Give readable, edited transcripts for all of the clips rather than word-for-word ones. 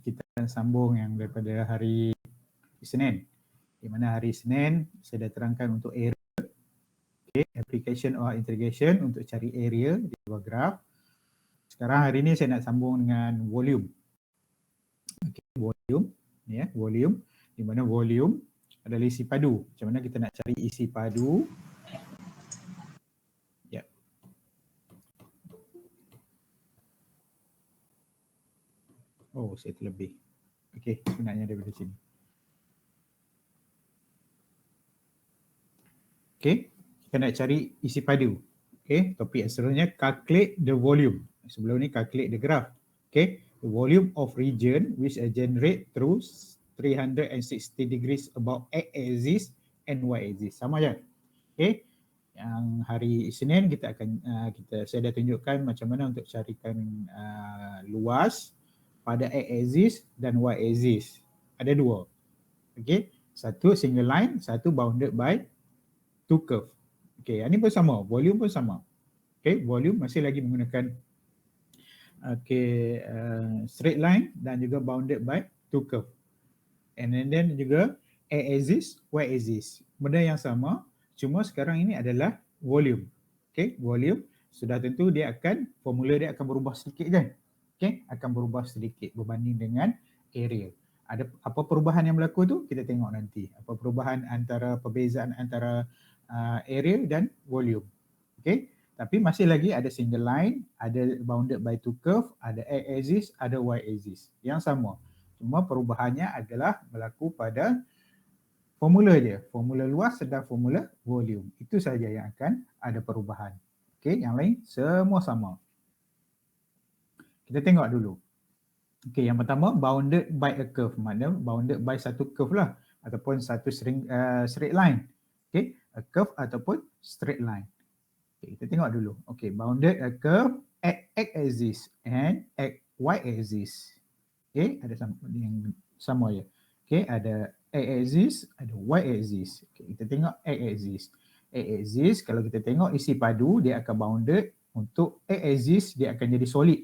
kita akan sambung yang daripada hari Isnin. Di mana hari Isnin saya dah terangkan untuk area, application or integration untuk cari area di sebuah graf. Sekarang hari ini saya nak sambung dengan volume. Volume, ya, volume, di mana volume adalah isi padu. Macam mana kita nak cari isi padu? Ya. Oh, saya terlebih. Okey, sebenarnya daripada sini. Okey, kita nak cari isi padu. Okey, topik seterusnya calculate the volume. Sebelum ni calculate the graph. Okey, the volume of region which generate through 360 degrees about x axis and y axis. Sama je. Okey. Yang hari Isnin kita akan saya dah tunjukkan macam mana untuk carikan luas pada x axis dan y axis. Ada dua. Okey, satu single line, satu bounded by two curve. Okey, ini pun sama, volume pun sama. Okey, volume masih lagi menggunakan straight line dan juga bounded by two curve. And then juga x axis, y axis. Benda yang sama, cuma sekarang ini adalah volume. Okey, volume sudah tentu dia akan, formula dia akan berubah sedikit kan? Okey, akan berubah sedikit berbanding dengan area. Ada apa perubahan yang berlaku tu? Kita tengok nanti. Apa perubahan antara perbezaan antara area dan volume. Okey, tapi masih lagi ada single line, ada bounded by two curve, ada x axis, ada y axis. Yang sama. Cuma perubahannya adalah berlaku pada formula dia. Formula luas dan formula volume. Itu saja yang akan ada perubahan. Okey, yang lain semua sama. Kita tengok dulu. Okey, yang pertama bounded by a curve. Maknanya bounded by satu curve lah. Ataupun satu straight line. Okey, a curve ataupun straight line. Okay, kita tengok dulu. Okay, bounded a curve at x axis and at y axis. Okay, ada yang sama je. Okay, ada x axis, ada y axis. Okay, kita tengok x axis. X axis, kalau kita tengok isi padu, dia akan bounded. Untuk x axis, dia akan jadi solid.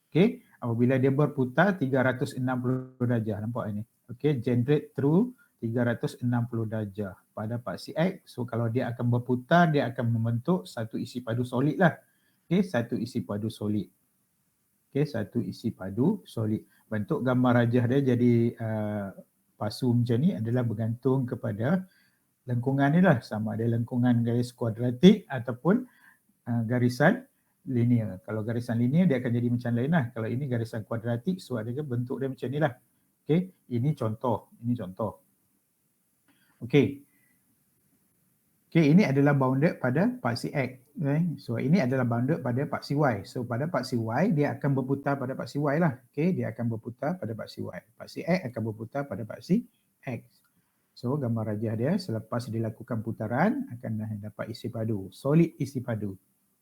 Okay, apabila dia berputar 360 darjah. Nampak ini? Okay, generate through 360 darjah pada paksi X. So kalau dia akan berputar, dia akan membentuk satu isi padu solid lah. Okay, satu isi padu solid. Okay, satu isi padu solid. Bentuk gambar rajah dia jadi pasu macam ni adalah bergantung kepada lengkungan ni lah. Sama ada lengkungan garis kuadratik ataupun garisan linear. Kalau garisan linear dia akan jadi macam lain lah. Kalau ini garisan kuadratik, so ada bentuk dia macam ni lah. Okay, ini contoh. Ini contoh. Okey. Okey, ini adalah bounded pada paksi X. Okay. So ini adalah bounded pada paksi Y. So pada paksi Y dia akan berputar pada paksi Y lah. Okey, dia akan berputar pada paksi Y. Paksi X akan berputar pada paksi X. So gambar rajah dia selepas dilakukan putaran akan dapat isi padu, solid isi padu.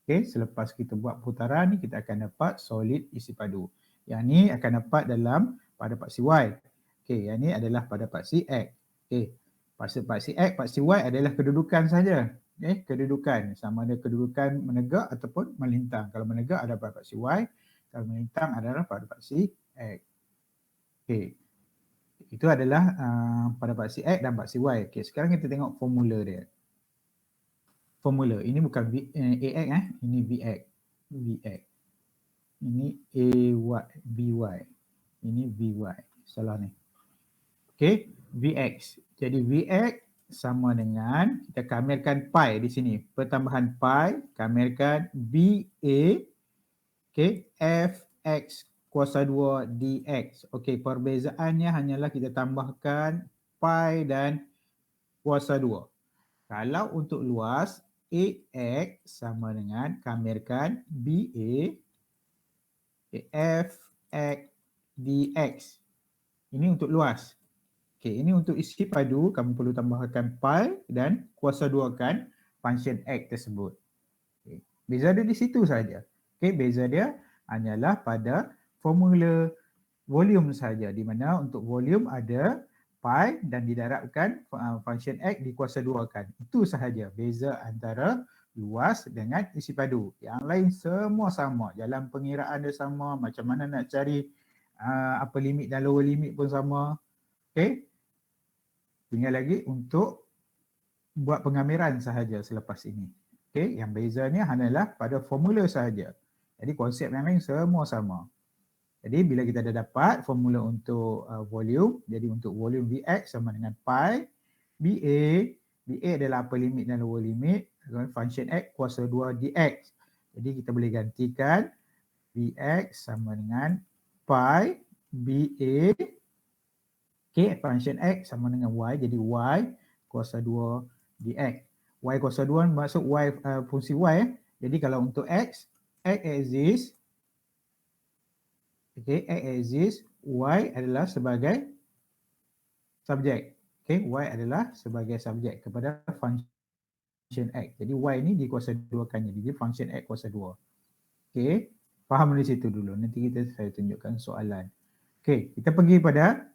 Okey, selepas kita buat putaran ni kita akan dapat solid isi padu. Yang ni akan dapat dalam pada paksi Y. Okey, yang ni adalah pada paksi X. Okey. Paksi X, paksi Y adalah kedudukan saja. Okay, kedudukan. Sama ada kedudukan menegak ataupun melintang. Kalau menegak ada pada paksi Y, kalau melintang adalah pada paksi X. Okay. Itu adalah pada paksi X dan paksi Y. Okay, sekarang kita tengok formula dia. Formula. Ini bukan AX, ini VX. VX. Ini AY, VY. Ini VY. Salah ni. Okay, VX. Jadi VX sama dengan, kita kamerkan pi di sini. Pertambahan pi, kamerkan BA, okay, Fx kuasa 2 dx. Okay, perbezaannya hanyalah kita tambahkan pi dan kuasa 2. Kalau untuk luas, AX sama dengan kamerkan BA, okay, Fx dx. Ini untuk luas. Okey, ini untuk isi padu, kamu perlu tambahkan pi dan kuasa 2 kan function X tersebut. Okay. Beza dia di situ saja. Okey, beza dia hanyalah pada formula volume saja, di mana untuk volume ada pi dan didarabkan function X dikuasa 2 kan. Itu sahaja beza antara luas dengan isi padu. Yang lain semua sama. Jalan pengiraan dia sama, macam mana nak cari upper limit dan lower limit pun sama. Okay. Tinggal lagi untuk buat pengamiran sahaja selepas ini. Okay. Yang bezanya hanyalah pada formula sahaja. Jadi konsep yang lain semua sama. Jadi bila kita dah dapat formula untuk volume, jadi untuk volume Vx sama dengan pi BA adalah upper limit dan lower limit, function X kuasa 2 dx. Jadi kita boleh gantikan Vx sama dengan pi BA, okay, function X sama dengan Y, jadi Y kuasa 2 dx. Y kuasa 2 maksud Y, fungsi Y. Jadi kalau untuk X exists, okay, X exists, Y adalah sebagai subjek. Okay, Y adalah sebagai subjek kepada function X. Jadi Y ni dikuasa-2kannya. Jadi function X kuasa 2. Okay, faham dari situ dulu. Nanti saya tunjukkan soalan. Okay, kita pergi pada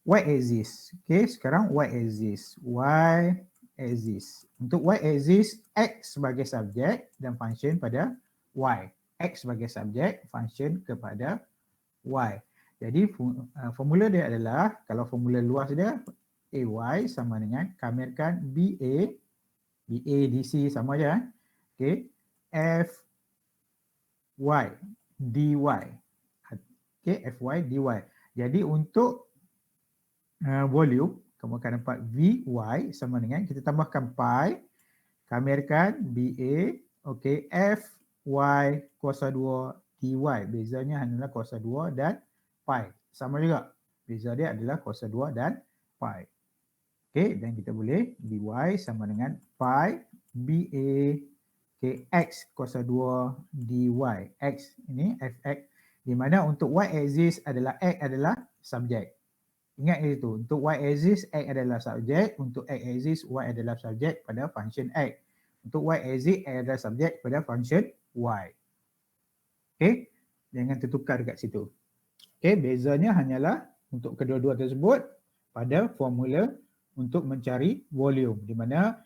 Y exists. Okay, sekarang Y exists. Y exists. Untuk Y exists, X sebagai subjek dan function pada Y. X sebagai subjek, function kepada Y. Jadi formula dia adalah, kalau formula luas dia, AY sama dengan kamirkan BA DC sama je. Okay. FY DY. Okay, FY DY. Jadi untuk volume, kamu akan dapat VY sama dengan, kita tambahkan pi, kamirkan BA, okay, FY kuasa 2 DY. Bezanya hanyalah kuasa 2 dan pi. Sama juga. Beza dia adalah kuasa 2 dan pi. Okey, dan kita boleh dy sama dengan pi BA, okay, X kuasa 2 dy. X ini fx, di mana untuk Y exists adalah X adalah subjek. Ingat itu, untuk Y exists X adalah subjek, untuk X exists Y adalah subjek pada function X. Untuk Y exists X adalah subjek pada function Y. Okey, jangan tertukar dekat situ. Okey, bezanya hanyalah untuk kedua-dua tersebut pada formula untuk mencari volume, di mana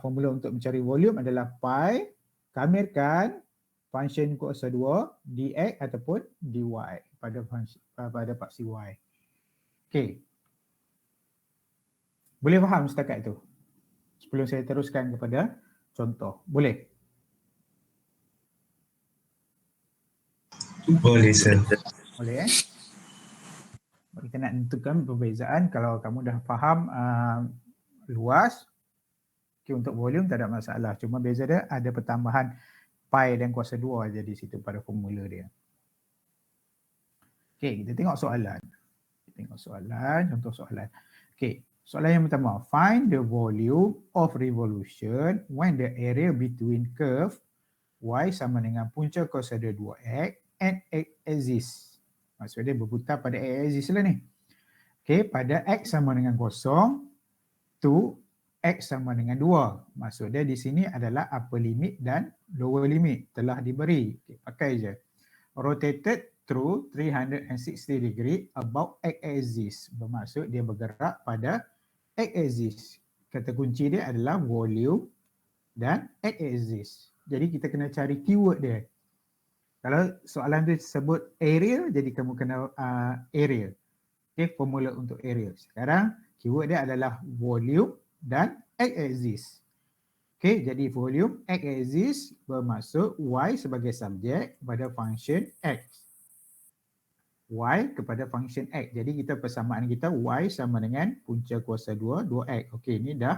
formula untuk mencari volume adalah pi kamirkan function kuasa 2 dx ataupun dy pada paksi y. Okey. Boleh faham setakat itu? Sebelum saya teruskan kepada contoh. Boleh? Boleh, sir. Boleh, kita nak tentukan perbezaan. Kalau kamu dah faham luas, okay, untuk volume tak ada masalah. Cuma beza dia ada pertambahan pi dan kuasa 2 je di situ pada formula dia. Okey, kita tengok soalan. Contoh soalan. Okey, soalan yang pertama. Find the volume of revolution when the area between curve y sama dengan punca kuasa 2x and x exists. Maksudnya berputar pada x axis lah ni. Okey, pada x sama dengan 0 to x sama dengan 2. Maksudnya di sini adalah upper limit dan lower limit telah diberi. Okay, pakai je. Rotated through 360 degree about x axis. Bermaksud dia bergerak pada x axis. Kata kunci dia adalah volume dan x axis. Jadi kita kena cari keyword dia. Kalau soalan tu sebut area, jadi kamu kena area. Okay, formula untuk area. Sekarang keyword dia adalah volume dan x axis. Okay, jadi volume x axis bermaksud y sebagai subjek pada function x. Y kepada function x. Jadi kita persamaan kita y sama dengan punca kuasa 2, 2x. Okey, ini dah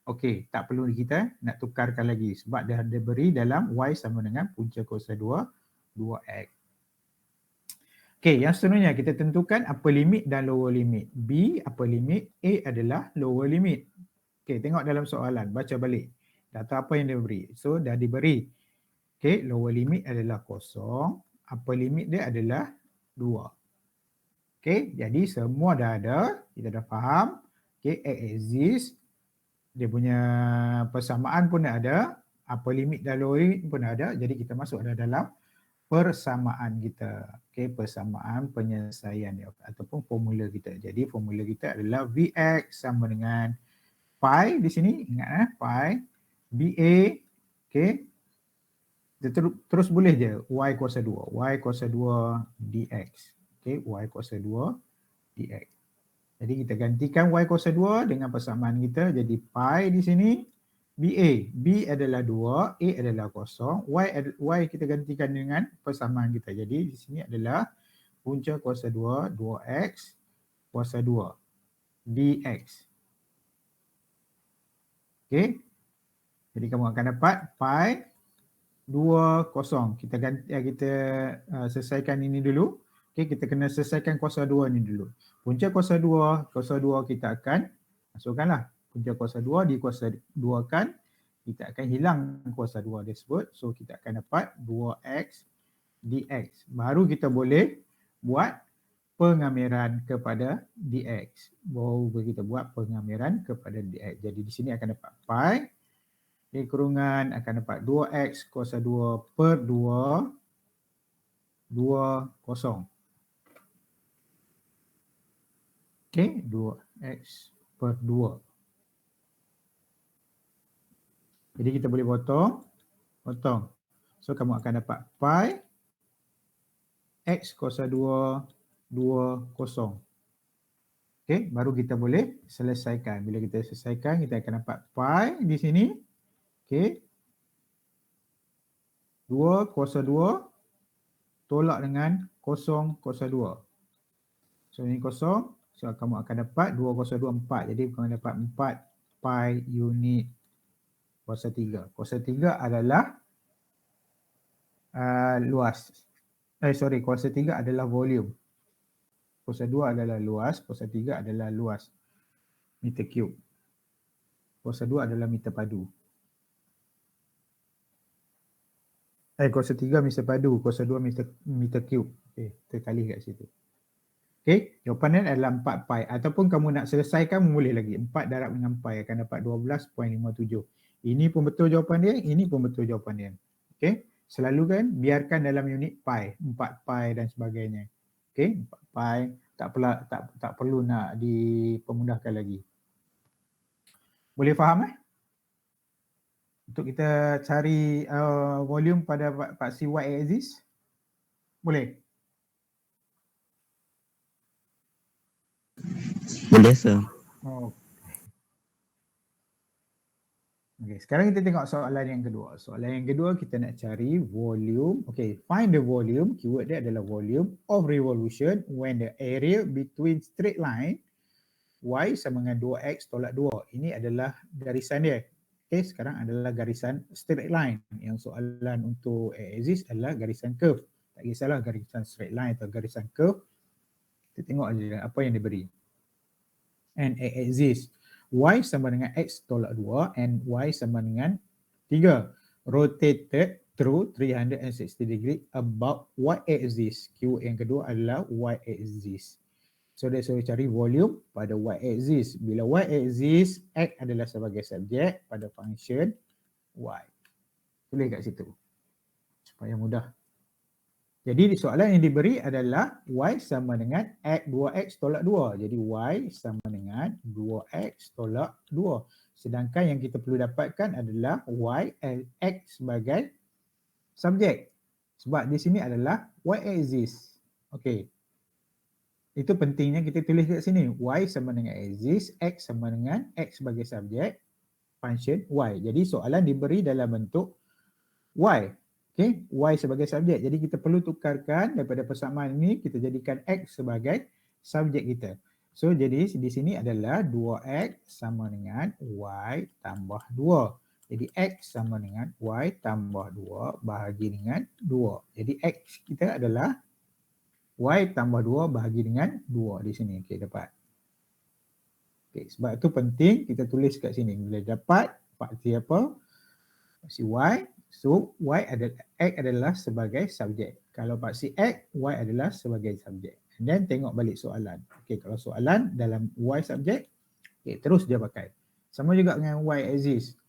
okey, tak perlu kita nak tukarkan lagi sebab dah diberi dalam y sama dengan punca kuasa 2, 2x. Okey, yang seterusnya kita tentukan upper limit dan lower limit. B upper limit, A adalah lower limit. Okey, tengok dalam soalan, baca balik. Data apa yang diberi? So, dah diberi. Okey, lower limit adalah 0, upper limit dia adalah 2. Okey, jadi semua dah ada, kita dah faham. Okey, X exists. Dia punya persamaan pun dah ada, upper limit dan lower limit pun ada. Jadi kita masuk dalam persamaan kita. Okey, persamaan penyelesaian dia ataupun formula kita. Jadi formula kita adalah Vx sama dengan pi di sini, ingat pi BA, okey, terus boleh je y kuasa 2. Y kuasa 2 dx. Okay, y kuasa 2 dx. Jadi kita gantikan y kuasa 2 dengan persamaan kita. Jadi pi di sini BA. B adalah 2, A adalah kosong. Y kita gantikan dengan persamaan kita. Jadi di sini adalah punca kuasa 2, 2x kuasa 2 dx. Okay. Jadi kamu akan dapat pi 2 kosong. Kita selesaikan ini dulu. Okay, kita kena selesaikan kuasa 2 ni dulu. Punca kuasa 2 kita akan masukkanlah. Punca kuasa 2 di kuasa 2 kan, kita akan hilang kuasa 2 tersebut. So kita akan dapat 2x dx. Baru kita boleh buat pengamiran kepada dx. Baru kita buat pengamiran kepada dx. Jadi di sini akan dapat pi. Okay, kurungan akan dapat 2x kuasa 2 per 2, 2 kosong. Okay, 2x per 2. Jadi kita boleh potong. So kamu akan dapat pi x kuasa 2, 2 kosong. Okay, baru kita boleh selesaikan. Bila kita selesaikan, kita akan dapat pi di sini. Okay. 2 kuasa 2 tolak dengan kosong kuasa 2. So ini kosong. So kamu akan dapat 2 kuasa 2, 4. Jadi kamu dapat 4 pi unit kuasa 3. Kuasa 3 adalah kuasa 3 adalah volume. Kuasa 2 adalah luas, kuasa 3 adalah luas meter cube. Kuasa 2 adalah meter padu. Kuasa 3 meter padu, kuasa 2 meter cube. Okey, terkali kat situ. Okey, jawapan adalah 4 pi. Ataupun kamu nak selesaikan boleh lagi. 4 darab dengan pi akan dapat 12.57. Ini pun betul jawapan dia, ini pun betul jawapan dia. Okey, selalu kan biarkan dalam unit pi, 4 pi dan sebagainya. Okey, 4 pi tak perlu nak dipermudahkan lagi. Boleh faham Untuk kita cari volume pada paksi y axis? Boleh? Boleh, sir. Oh. Okay, sekarang kita tengok soalan yang kedua. Soalan yang kedua kita nak cari volume. Okay, find the volume. Keyword dia adalah volume of revolution when the area between straight line y sama dengan 2x tolak 2. Ini adalah garisan dia. Okay, sekarang adalah garisan straight line. Yang soalan untuk axis adalah garisan curve. Tak kisahlah garisan straight line atau garisan curve. Kita tengok aja apa yang diberi. And axis. Y sama dengan X tolak 2 and Y sama dengan 3. Rotated through 360 degree about Y axis. Keyword yang kedua adalah Y axis. So dia suruh cari volume pada Y axis. Bila Y axis, X adalah sebagai subjek pada function Y. Tulis kat situ. Supaya mudah. Jadi soalan yang diberi adalah Y sama dengan 2X tolak 2. Jadi Y sama dengan 2X tolak 2. Sedangkan yang kita perlu dapatkan adalah Y X sebagai subjek. Sebab di sini adalah Y axis. Okey. Itu pentingnya kita tulis kat sini. Y sama dengan axis, X sama dengan X sebagai subjek, function Y. Jadi soalan diberi dalam bentuk Y. Okay, Y sebagai subjek. Jadi kita perlu tukarkan daripada persamaan ini, kita jadikan X sebagai subjek kita. So jadi di sini adalah 2X sama dengan Y tambah 2. Jadi X sama dengan Y tambah 2 bahagi dengan 2. Jadi X kita adalah Y tambah 2 bahagi dengan 2 di sini. Okay, dapat. Okay, sebab itu penting kita tulis kat sini. Bila dapat paksi apa? Paksi Y. So, X adalah sebagai subjek. Kalau paksi X, Y adalah sebagai subjek. And then tengok balik soalan. Okay, kalau soalan dalam Y subjek, okay, terus dia pakai. Sama juga dengan Y axis.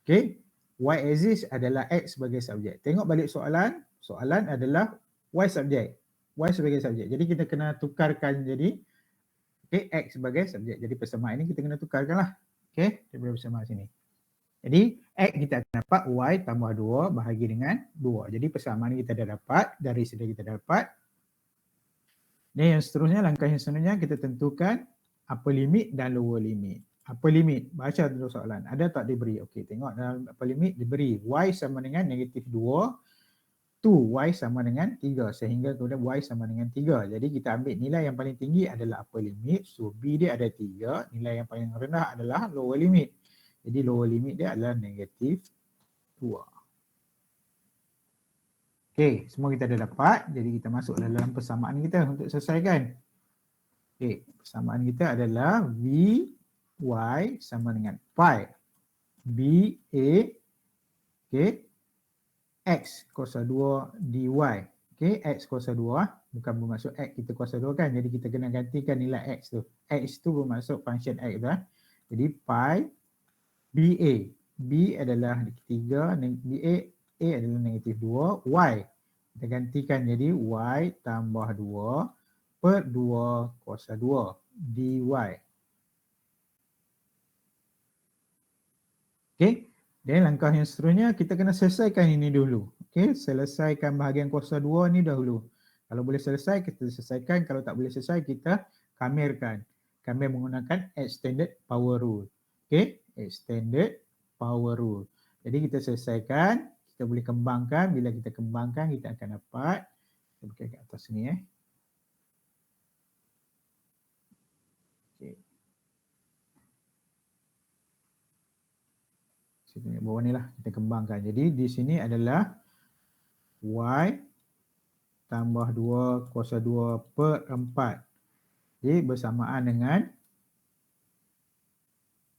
Okay, Y axis adalah X sebagai subjek. Tengok balik soalan, soalan adalah Y subjek. Y sebagai subjek. Jadi kita kena tukarkan jadi okay, X sebagai subjek. Jadi persamaan ini kita kena tukarkan lah. Okay, daripada persamaan sini. Jadi X kita akan dapat Y tambah 2 bahagi dengan 2. Jadi persamaan kita dah dapat, dari sini kita dapat. Dan yang seterusnya, langkah yang seterusnya kita tentukan upper limit dan lower limit. Upper limit, baca dulu soalan. Ada tak diberi? Okey, tengok dalam upper limit diberi Y sama dengan negatif 2, 2Y sama dengan 3 sehingga kemudian Y sama dengan 3. Jadi kita ambil nilai yang paling tinggi adalah upper limit. So B dia ada 3, nilai yang paling rendah adalah lower limit. Jadi lower limit dia adalah negatif 2. Okey, semua kita dah dapat. Jadi kita masuk dalam persamaan kita untuk selesaikan. Okey, persamaan kita adalah V Y sama dengan pi B A, okey, X kuasa 2 dy. Okey, X kuasa 2 bukan bermaksud X kita kuasa 2 kan. Jadi kita kena gantikan nilai X tu. X tu bermaksud function X tu. Jadi pi BA. B adalah 3, BA A adalah negatif 2, Y. Kita gantikan jadi Y tambah 2 per 2 kuasa 2 dy. Okey, dan langkah yang seterusnya kita kena selesaikan ini dulu. Okey, selesaikan bahagian kuasa 2 ni dahulu. Kalau boleh selesai, kita selesaikan. Kalau tak boleh selesai, kita kamirkan. Kamir menggunakan extended power rule. Okey, extended power rule. Jadi kita selesaikan, kita boleh kembangkan. Bila kita kembangkan, kita akan dapat. Kita buka kat atas ni . Okey. Sini bawah ni lah kita kembangkan. Jadi di sini adalah Y tambah 2 kuasa 2 per 4. Jadi bersamaan dengan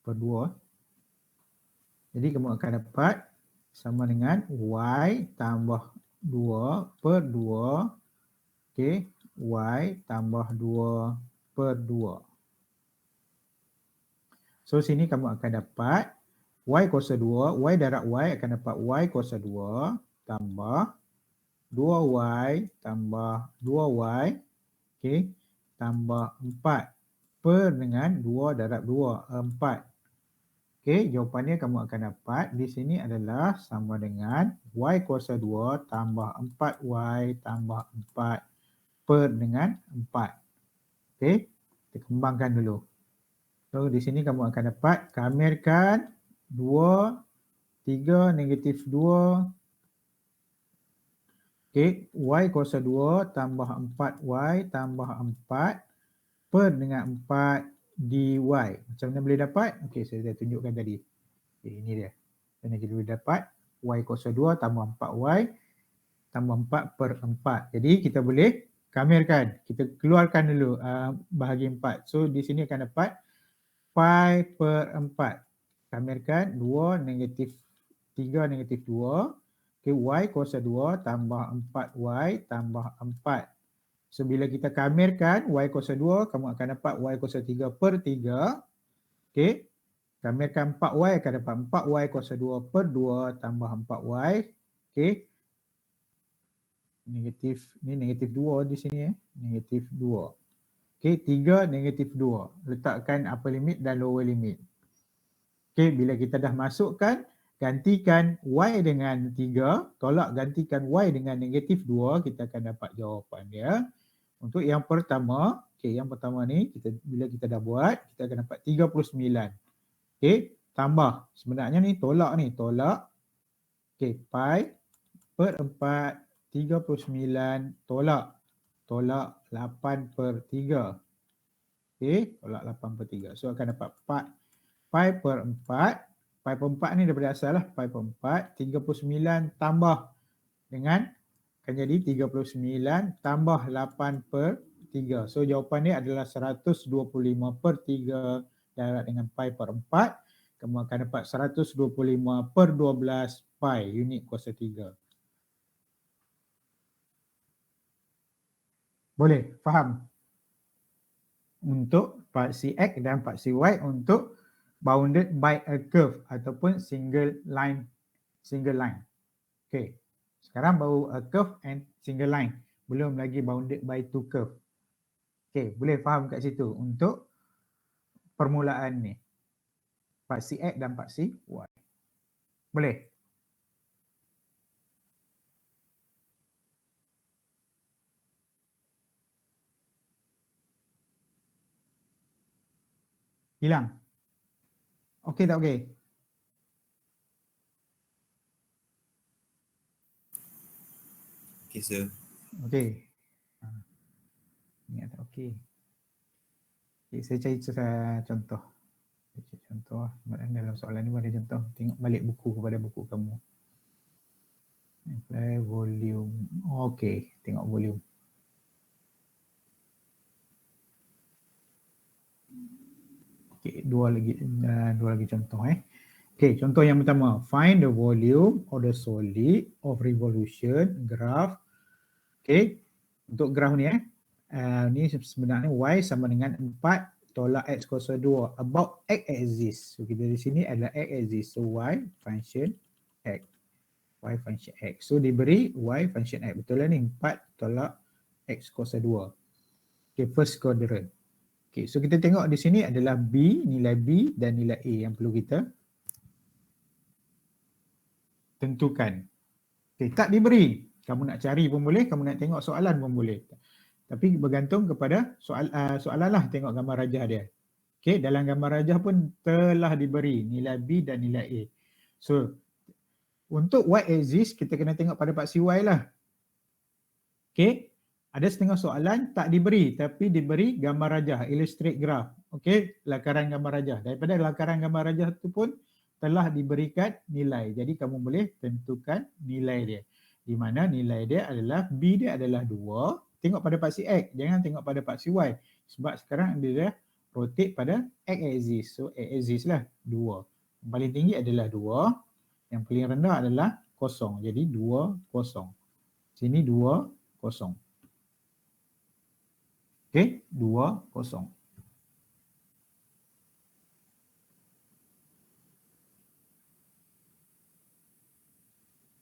per 2. Jadi kamu akan dapat sama dengan Y tambah 2 per 2. Okey, Y tambah 2 per 2. So sini kamu akan dapat Y kuasa 2, Y darab Y akan dapat Y kuasa 2 tambah 2Y tambah 2Y, okey, tambah 4 per dengan 2 darab 2, 4. Okey, jawapannya kamu akan dapat di sini adalah sama dengan Y kuasa 2 tambah 4Y tambah 4 per dengan 4. Okey, kita kembangkan dulu. So di sini kamu akan dapat kamirkan 2, 3, negatif 2. Okey, Y kuasa 2 tambah 4Y tambah 4 per dengan 4 dy. Macam mana boleh dapat? Okey, saya dah tunjukkan tadi. Okey, ini dia. Dan kita boleh dapat Y kuasa 2 tambah 4Y tambah 4 per 4. Jadi kita boleh kamirkan. Kita keluarkan dulu bahagi 4. So di sini akan dapat pi per 4. Kamirkan 2 negatif 3 negatif 2. Okay, Y kuasa 2 tambah 4Y tambah 4. So bila kita kamirkan Y kuasa 2, kamu akan dapat Y kuasa 3 per 3. Okay, kamirkan 4Y akan dapat 4Y kuasa 2 per 2 tambah 4Y. Okay, negatif, ni negatif 2 di sini . Negatif 2. Okay, 3 negatif 2. Letakkan upper limit dan lower limit. Okay, bila kita dah masukkan, gantikan Y dengan 3, tolak gantikan Y dengan negatif 2, kita akan dapat jawapan dia. Untuk yang pertama, okay, yang pertama ni, bila kita dah buat, kita akan dapat 39. Okay, tambah. Sebenarnya ni tolak ni, tolak. Okay, pi per 4, 39, tolak. Tolak 8 per 3. Okay, tolak 8 per 3. So akan dapat pi per 4. Pi per 4 ni daripada asal lah. Pi per 4, 39 tambah dengan, akan jadi 39 tambah 8 per 3. So jawapan dia adalah 125 per 3 darab dengan pi per 4. Kamu akan dapat 125 per 12 pi unit kuasa 3. Boleh? Faham? Untuk paksi X dan paksi Y untuk bounded by a curve ataupun single line. Okay. Sekarang baru a curve and single line. Belum lagi bounded by two curve. Okay, boleh faham kat situ untuk permulaan ni. Paksi X dan paksi Y. Boleh? Hilang? Okey tak okey? Okay, sir. Okey. Ingat tak okey? Okay, saya cari contoh. Contoh, dalam soalan ni ada contoh. Tengok balik buku kepada buku kamu. Apply volume. Okey, tengok volume. Okey, dua lagi contoh Okey, contoh yang pertama, find the volume of the solid of revolution graph. Okey, untuk graf ni ni sebenarnya y sama dengan 4 tolak x kuasa 2 about x axis. So kita di sini adalah x axis. So y function x. Y function x. So diberi y function x. Betul lah ni 4 tolak x kuasa 2. Okay, first quadrant. Okay, so kita tengok di sini adalah B, nilai B dan nilai A yang perlu kita tentukan. Okay, tak diberi. Kamu nak cari pun boleh, kamu nak tengok soalan pun boleh. Tapi bergantung kepada soalan lah, tengok gambar rajah dia. Okay, dalam gambar rajah pun telah diberi nilai B dan nilai A. So, untuk y axis, kita kena tengok pada paksi y lah. Okay, ada setengah soalan tak diberi, tapi diberi gambar rajah, illustrate graph. Okay, lakaran gambar rajah. Daripada lakaran gambar rajah tu pun telah diberikan nilai. Jadi, kamu boleh tentukan nilai dia. Di mana nilai dia adalah, B dia adalah 2. Tengok pada paksi X, jangan tengok pada paksi Y. Sebab sekarang dia dah rotate pada X axis. So, X axis lah 2. Yang paling tinggi adalah 2. Yang paling rendah adalah 0. Jadi, 2, 0. Sini 2, 0. Okey, 2, 0.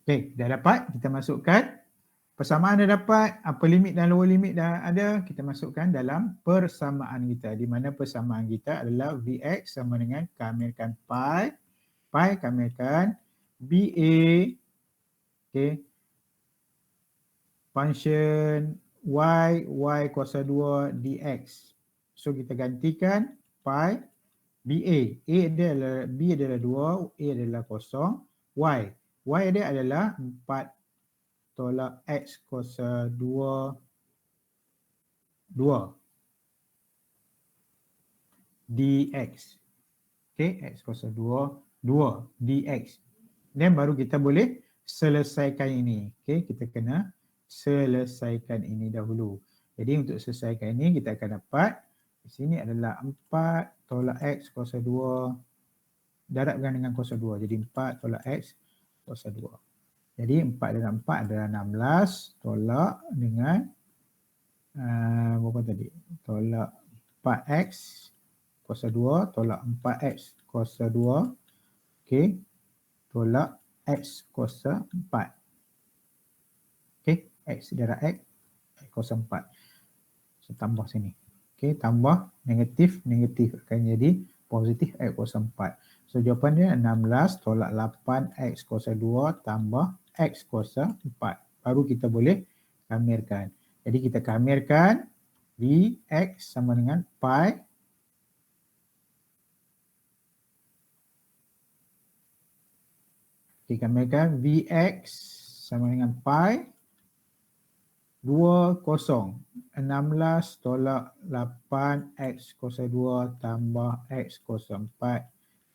Okey, dah dapat, kita masukkan. Persamaan dah dapat, upper limit dan lower limit dah ada, kita masukkan dalam persamaan kita. Di mana persamaan kita adalah Vx sama dengan, kamirkan pi. Pi kamirkan BA, okey, function y kuasa 2 dx. So kita gantikan pi BA. B adalah 2, A adalah 0, Y dia adalah 4 tolak X kuasa 2 dx. Okay, X kuasa 2 dx. Dan baru kita boleh selesaikan ini. Okay, kita kena selesaikan ini dahulu. Jadi untuk selesaikan ini kita akan dapat di sini adalah 4 tolak X kuasa 2 darabkan dengan kuasa 2. Jadi 4 tolak X kuasa 2. Jadi 4 darab 4 adalah 16 tolak dengan berapa tadi? Tolak 4X kuasa 2 tolak 4X kuasa 2. Okey. Tolak X kuasa 4. Okey. X darab X kuasa 4. So tambah sini. Okey. Tambah negatif akan jadi positif X kuasa 4. So jawapan dia 16 tolak 8X kuasa 2 tambah X kuasa 4. Baru kita boleh kamirkan. Jadi kita kamirkan Vx sama dengan pi. Kita kamirkan Vx sama dengan pi 20. 16 tolak 8X kuasa 2 tambah X kuasa 4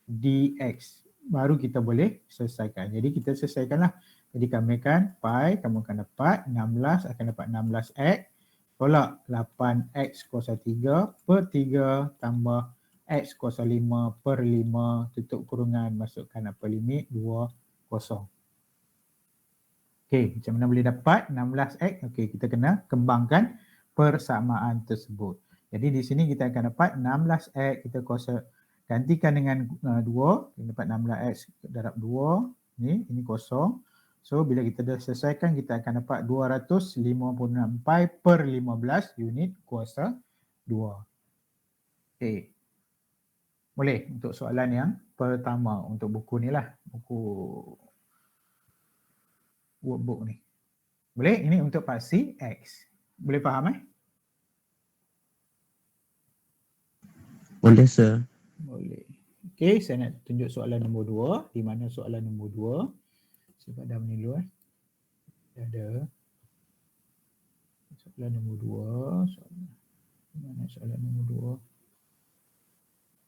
dx. Baru kita boleh selesaikan. Jadi kita selesaikanlah. Jadi kamirkan pi, kamu akan dapat 16, akan dapat 16x tolak 8x kuasa 3 per 3 tambah x kuasa 5 per 5 tutup kurungan, masukkan upper limit 2, 0. Okey, macam mana boleh dapat 16x? Okey, kita kena kembangkan persamaan tersebut. Jadi di sini kita akan dapat 16x, kita kuasa gantikan dengan 2, kita dapat 16x darab 2, ini 0. So bila kita dah selesaikan, kita akan dapat 256 pi per 15 unit kuasa 2. Okey. Boleh untuk soalan yang pertama untuk buku ni lah, buku workbook ni. Boleh? Ini untuk paksi X. Boleh faham Boleh sir. Boleh. Okey, saya nak tunjuk soalan nombor 2. Di mana soalan nombor 2? Saya padam ni dulu Dah ada. Soalan nombor 2. Di mana soalan nombor 2?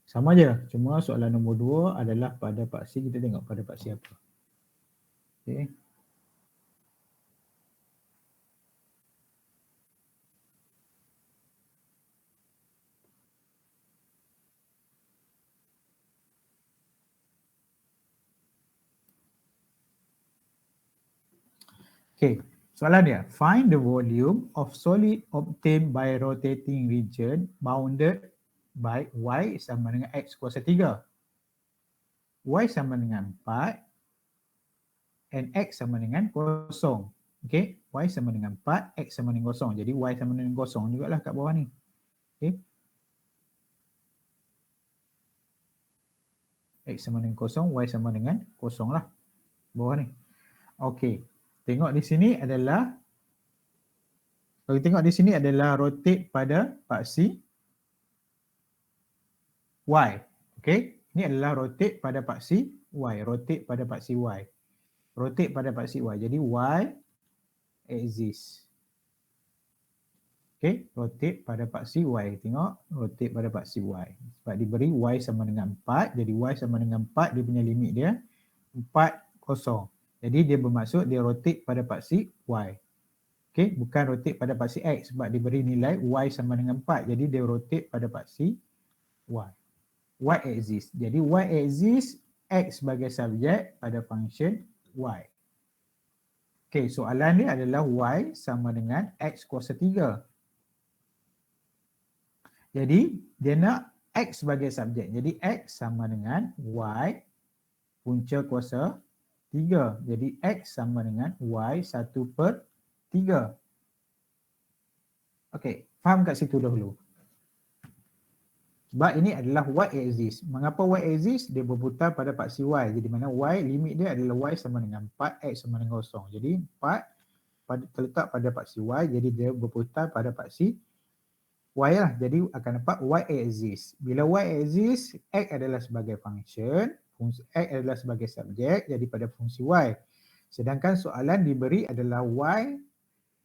Sama je. Cuma soalan nombor 2 adalah pada paksi. Kita tengok pada paksi apa. Okey. Okay, soalan dia. Find the volume of solid obtained by rotating region bounded by Y sama dengan X kuasa 3. Y sama dengan 4 and X sama dengan 0. Okay, Y sama dengan 4, X sama dengan 0. Jadi Y sama dengan 0 jugalah kat bawah ni. Okay. X sama dengan 0, Y sama dengan 0 lah. Bawah ni. Okay. Tengok di sini adalah, kalau tengok di sini adalah rotate pada paksi Y. Okay. Ini adalah rotate pada paksi Y. Rotate pada paksi Y. Rotate pada paksi Y. Jadi Y axis. Okay. Rotate pada paksi Y. Tengok. Rotate pada paksi Y. Sebab diberi Y sama dengan 4. Jadi Y sama dengan 4. Dia punya limit dia 4, 0. Jadi dia bermaksud dia rotate pada paksi Y. Okay, bukan rotate pada paksi X sebab diberi nilai Y sama dengan 4. Jadi dia rotate pada paksi Y. Y axis. Jadi Y axis X sebagai subjek pada function Y. Okay, soalan dia adalah Y sama dengan X kuasa 3. Jadi dia nak X sebagai subjek. Jadi X sama dengan Y punca kuasa 3. Jadi X sama dengan Y 1/3. Okey, faham kat situ dahulu. Sebab ini adalah Y axis. Mengapa Y axis? Dia berputar pada paksi Y. Jadi mana Y, limit dia adalah Y sama dengan 4, X sama dengan 0. Jadi 4 terletak pada paksi Y. Jadi dia berputar pada paksi Y lah. Jadi akan dapat Y axis. Bila Y axis, X adalah sebagai function. Fungsi X adalah sebagai subjek, jadi pada fungsi Y. Sedangkan soalan diberi adalah Y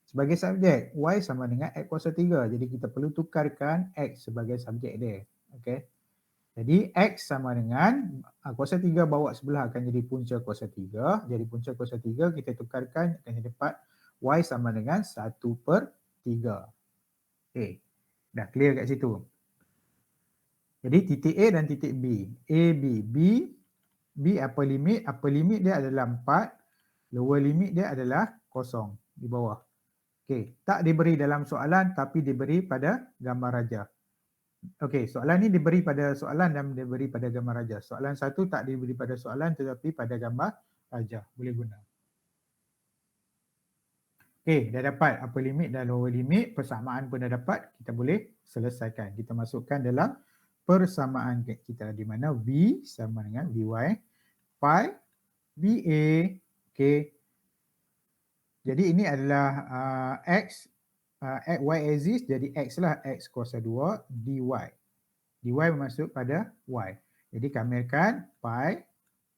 sebagai subjek. Y sama dengan X kuasa 3. Jadi kita perlu tukarkan X sebagai subjek dia. Okay. Jadi X sama dengan kuasa 3 bawa sebelah akan jadi punca kuasa 3. Jadi punca kuasa 3 kita tukarkan akan dapat Y sama dengan 1/3. Okay. Dah clear kat situ. Jadi titik A dan titik B. A, B upper limit. Upper limit dia adalah 4. Lower limit dia adalah 0 di bawah. Okey, tak diberi dalam soalan tapi diberi pada gambar raja. Okey, soalan ni diberi pada soalan dan diberi pada gambar raja. Soalan satu tak diberi pada soalan tetapi pada gambar raja. Boleh guna. Okey, dah dapat upper limit dan lower limit. Persamaan pun dah dapat. Kita boleh selesaikan. Kita masukkan dalam persamaan kita di mana V sama dengan Vy, pi VA. Okay. Jadi ini adalah X, Y axis jadi X lah, X kuasa 2 dy. Dy bermaksud pada Y. Jadi kamirkan pi,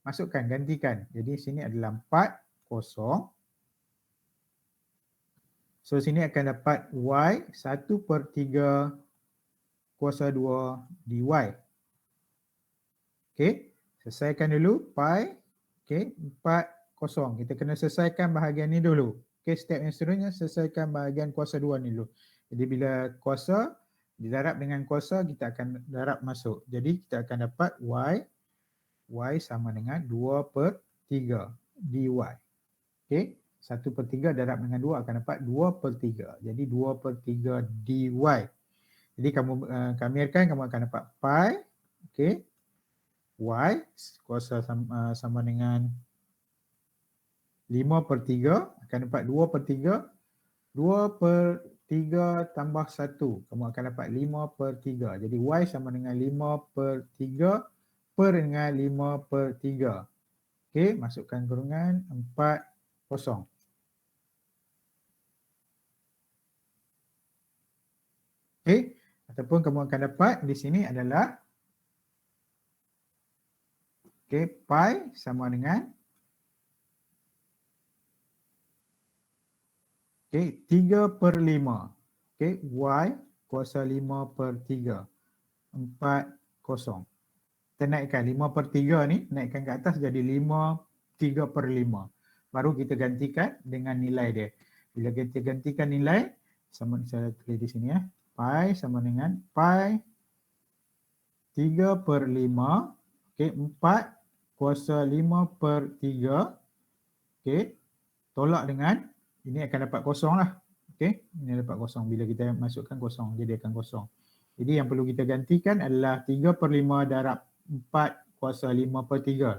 masukkan, gantikan. Jadi sini adalah 4, 0. So sini akan dapat Y 1/3 kuasa 2 dy. Okay, selesaikan dulu pi. Okay, 4, 0. Kita kena selesaikan bahagian ni dulu. Okay, step yang seterusnya selesaikan bahagian kuasa 2 ni dulu. Jadi bila kuasa didarab dengan kuasa, kita akan darab masuk. Jadi kita akan dapat Y sama dengan 2/3 dy. Okay, 1/3 darab dengan 2 akan dapat 2/3. Jadi 2/3 dy. Jadi kamirkan, kamu akan dapat pi, okay, Y kuasa sama dengan 5/3, akan dapat 2/3. 2/3 3 tambah 1. Kamu akan dapat 5/3. Jadi Y sama dengan 5/3 per dengan 5/3. Okey, masukkan kurungan 4, 0. Okey, ataupun kamu akan dapat di sini adalah pi sama dengan 3/5. Y kuasa 5/3. 4, 0. Kita naikkan 5/3 ni, naikkan ke atas jadi 3/5. Baru kita gantikan dengan nilai dia. Bila kita gantikan nilai, sama saya tulis di sini pi sama dengan pi 3/5. 4 kuasa 5/3. Tolak dengan, ini akan dapat kosong lah. Ini dapat kosong. Bila kita masukkan kosong, jadi akan kosong. Jadi yang perlu kita gantikan adalah 3/5 darab 4 kuasa 5/3.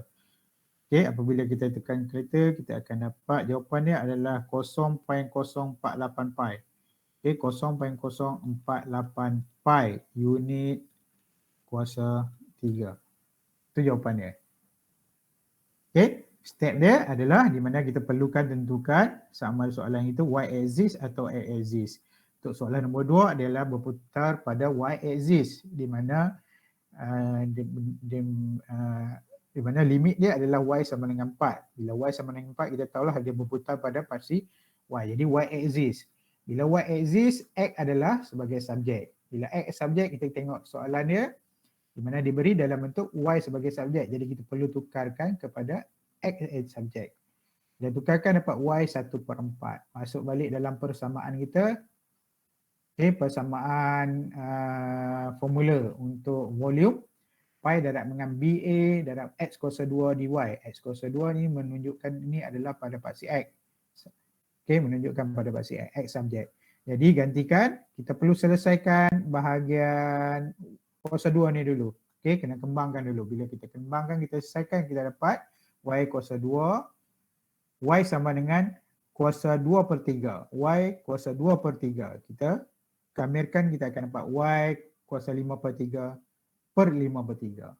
Apabila kita tekan kereta, kita akan dapat jawapan dia adalah 0.048 pi. 0.048 pi unit kuasa 3. Itu jawapan dia. Step dia adalah di mana kita perlukan tentukan sama soalan itu y axis atau x axis. Untuk soalan nombor 2 adalah berputar pada y axis di mana di mana limit dia adalah y sama dengan 4. Bila y sama dengan 4, kita tahulah dia berputar pada paksi y. Jadi y axis. Bila y axis, x adalah sebagai subjek. Bila x subjek, kita tengok soalan dia di mana diberi dalam bentuk y sebagai subjek. Jadi kita perlu tukarkan kepada x as subjek. Dan tukarkan dapat y 1/4. Masuk balik dalam persamaan kita. Persamaan formula untuk volume. Pi darab dengan BA darab X kuasa 2 dy. X kuasa 2 ni menunjukkan ini adalah pada paksi X. Menunjukkan pada paksi X subjek. Jadi gantikan, kita perlu selesaikan bahagian kuasa 2 ni dulu. Kena kembangkan dulu. Bila kita kembangkan, kita selesaikan, kita dapat Y kuasa 2. Y sama dengan kuasa 2/3. Y kuasa 2/3. Kita kamirkan, kita akan dapat Y kuasa 5/3 per 5/3.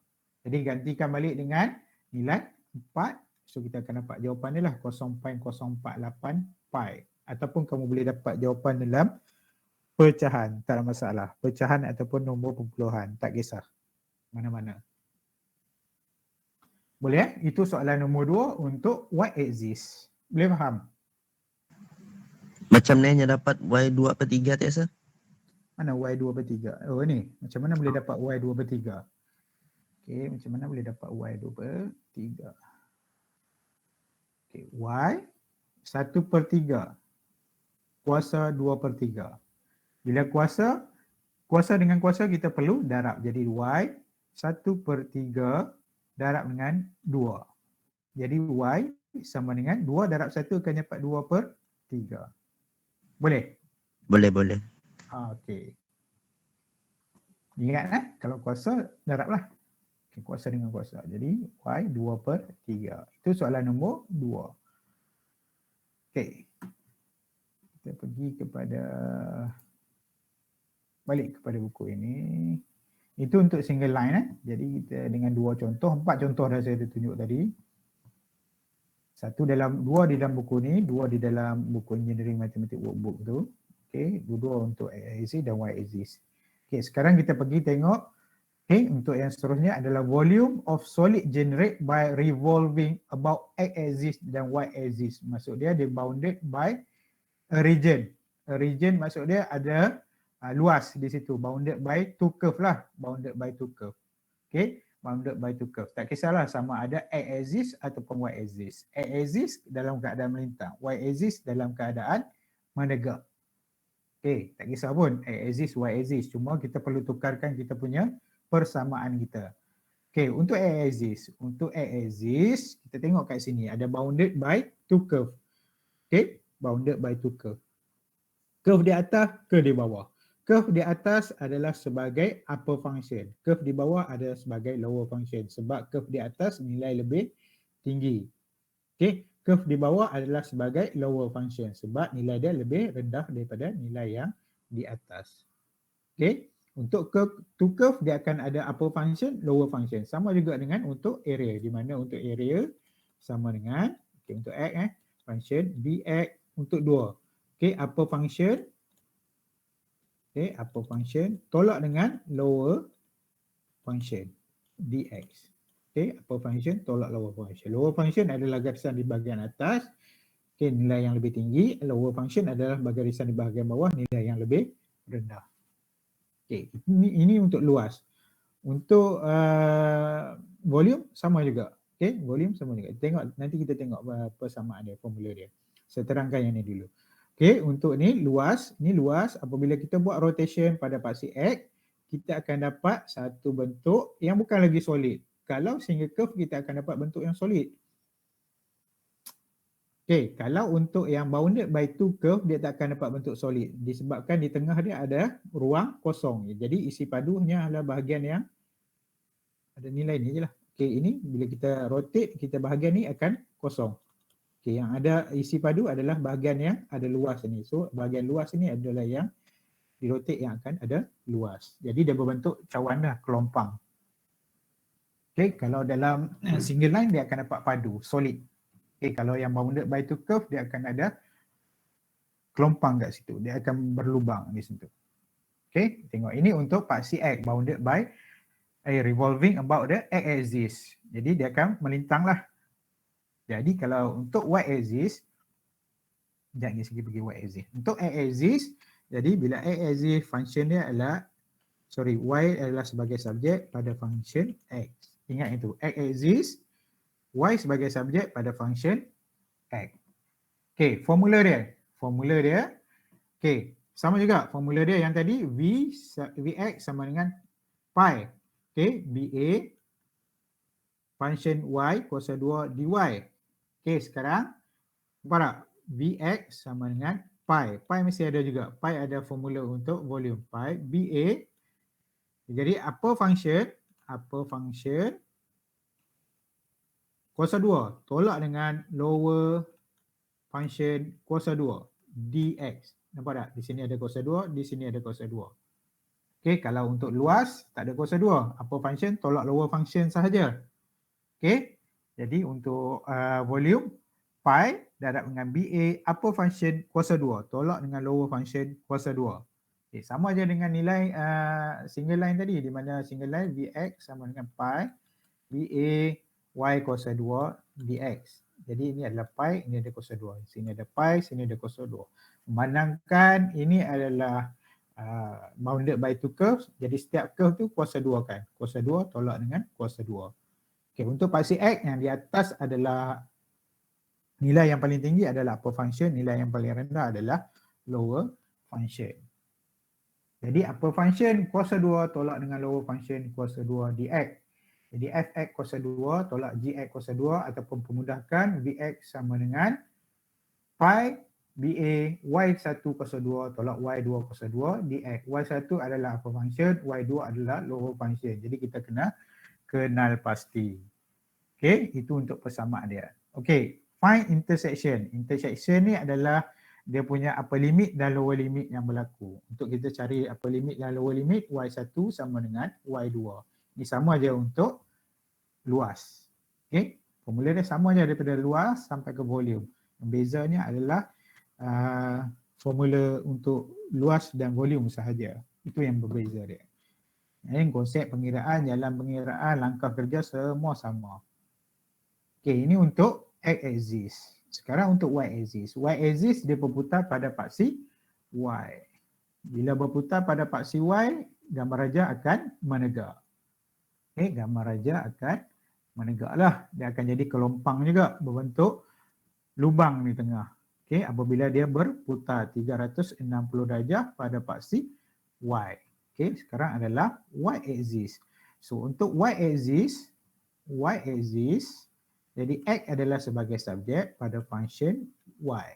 Jadi gantikan balik dengan nilai 4. So kita akan dapat jawapan ni lah 0.048 pi. Ataupun kamu boleh dapat jawapan dalam pecahan. Tak ada masalah. Pecahan ataupun nombor perpuluhan. Tak kisah. Mana-mana. Boleh Itu soalan nombor 2 untuk y axis. Boleh faham? Macam ni hanya dapat y 2/3 tak sir? Mana y 2/3? Oh ni. Macam mana boleh dapat y 2/3? Macam mana boleh dapat y 2/3? Y 1/3 kuasa 2/3. Bila kuasa dengan kuasa kita perlu darab. Jadi y 1/3 darab dengan 2. Jadi y sama dengan 2 darab 1 akan dapat 2/3. Boleh? Boleh. Okey. Ingat kalau kuasa darablah. Kuasa dengan kuasa. Jadi y 2/3. Itu soalan nombor 2. Kita pergi balik kepada buku ini. Itu untuk single line. Jadi kita dengan 2 contoh, 4 contoh dah saya tunjuk tadi. 2 di dalam buku ni, 2 di dalam buku Engineering Mathematics Workbook tu. Dua untuk x axis dan y axis. Sekarang kita pergi tengok untuk yang seterusnya adalah volume of solid generate by revolving about x axis dan y axis. Maksud dia bounded by a region. A region maksud dia ada luas di situ. Bounded by two curve lah. Bounded by two curve. Bounded by two curve. Tak kisahlah sama ada x axis ataupun y axis. X axis dalam keadaan melintang. Y axis dalam keadaan menegak. Tak kisah pun x axis, y axis. Cuma kita perlu tukarkan kita punya persamaan kita. Untuk x axis. Untuk x axis, kita tengok kat sini ada bounded by two curve. Bounded by two curve. Curve di atas, curve di bawah. Curve di atas adalah sebagai upper function. Curve di bawah adalah sebagai lower function. Sebab curve di atas nilai lebih tinggi. curve di bawah adalah sebagai lower function sebab nilai dia lebih rendah daripada nilai yang di atas. Okay. Untuk curve dia akan ada upper function, lower function. Sama juga dengan untuk area, di mana untuk area sama dengan untuk x function bx untuk 2. Okay, upper function upper function tolak dengan lower function dx. Okay, upper function tolak lower function. Lower function adalah garisan di bahagian atas, okay, nilai yang lebih tinggi. Lower function adalah garisan di bahagian bawah, nilai yang lebih rendah. Okay, ini untuk luas. Untuk volume sama juga. Okay, volume sama juga. Nanti kita tengok persamaan dia, formula dia. Saya terangkan yang ni dulu. Okay, untuk ni luas apabila kita buat rotation pada paksi X, kita akan dapat satu bentuk yang bukan lagi solid. Kalau single curve, kita akan dapat bentuk yang solid. Okay, kalau untuk yang bounded by two curve, dia tak akan dapat bentuk solid. Disebabkan di tengah dia ada ruang kosong. Jadi isi padunya adalah bahagian yang ada nilai ni je lah. Okay, ini bila kita rotate, kita bahagian ni akan kosong. Okay, yang ada isi padu adalah bahagian yang ada luas ni. So, bahagian luas ni adalah yang di rotate yang akan ada luas. Jadi dia berbentuk cawan dah, kelompang. Okay, kalau dalam single line dia akan dapat padu, solid. Okay, kalau yang bounded by two curve dia akan ada kelompang kat situ. Dia akan berlubang di situ. Okay, tengok ini untuk paksi X bounded by revolving about the X axis. Jadi dia akan melintang lah. Jadi kalau untuk Y axis, sekejap ni segi pergi Y axis. Untuk X axis, jadi bila X axis function dia adalah, Y adalah sebagai subjek pada function X. Ingat itu, X axis, Y sebagai subjek pada function X. Okay, formula dia. Okay, sama juga formula dia yang tadi, Vx sama dengan pi. Okay, BA function Y kuasa 2 dy. Okay, sekarang nampak tak? Vx sama dengan pi. Pi mesti ada juga. Pi ada formula untuk volume pi. BA, jadi upper function kuasa 2 tolak dengan lower function kuasa 2 dx. Nampak tak? Di sini ada kuasa 2, di sini ada kuasa 2. Okay, kalau untuk luas tak ada kuasa 2. Upper function tolak lower function sahaja. Okay, jadi untuk volume pi darab dengan BA upper function kuasa 2 tolak dengan lower function kuasa 2. Okay, sama je dengan nilai single line tadi, di mana single line Vx sama dengan pi BA Y kuasa 2 dx. Jadi ini adalah pi, ini ada kuasa 2. Sini ada pi, sini ada kuasa 2. Memandangkan ini adalah bounded by two curves, jadi setiap curve tu kuasa 2 kan. Kuasa 2 tolak dengan kuasa 2. Okay, untuk paksi X yang di atas adalah nilai yang paling tinggi adalah upper function, nilai yang paling rendah adalah lower function. Jadi upper function kuasa 2 tolak dengan lower function kuasa 2 dx. Jadi fx kuasa 2 tolak gx kuasa 2 ataupun pemudahkan Vx sama dengan pi BA y1 kuasa 2 tolak y2 kuasa 2 dx. Y1 adalah upper function, y2 adalah lower function. Jadi kita kena kenal pasti. Okay, itu untuk persamaan dia. Okay, find intersection. Intersection ni adalah dia punya upper limit dan lower limit yang berlaku. Untuk kita cari upper limit dan lower limit, y1 sama dengan y2. Ini sama je untuk luas. Okay, formula dia sama je daripada luas sampai ke volume. Yang bezanya adalah formula untuk luas dan volume sahaja. Itu yang berbeza dia. Ini konsep pengiraan, jalan pengiraan, langkah kerja semua sama. Okay, ini untuk X axis. Sekarang untuk Y axis. Y axis dia berputar pada paksi Y. Bila berputar pada paksi Y, gambar raja akan menegak. Okay, gambar raja akan menegak lah. Dia akan jadi kelompang juga, berbentuk lubang di tengah. Okay, apabila dia berputar 360 darjah pada paksi Y. Okay, sekarang adalah Y axis. So untuk Y axis, jadi X adalah sebagai subjek pada function Y.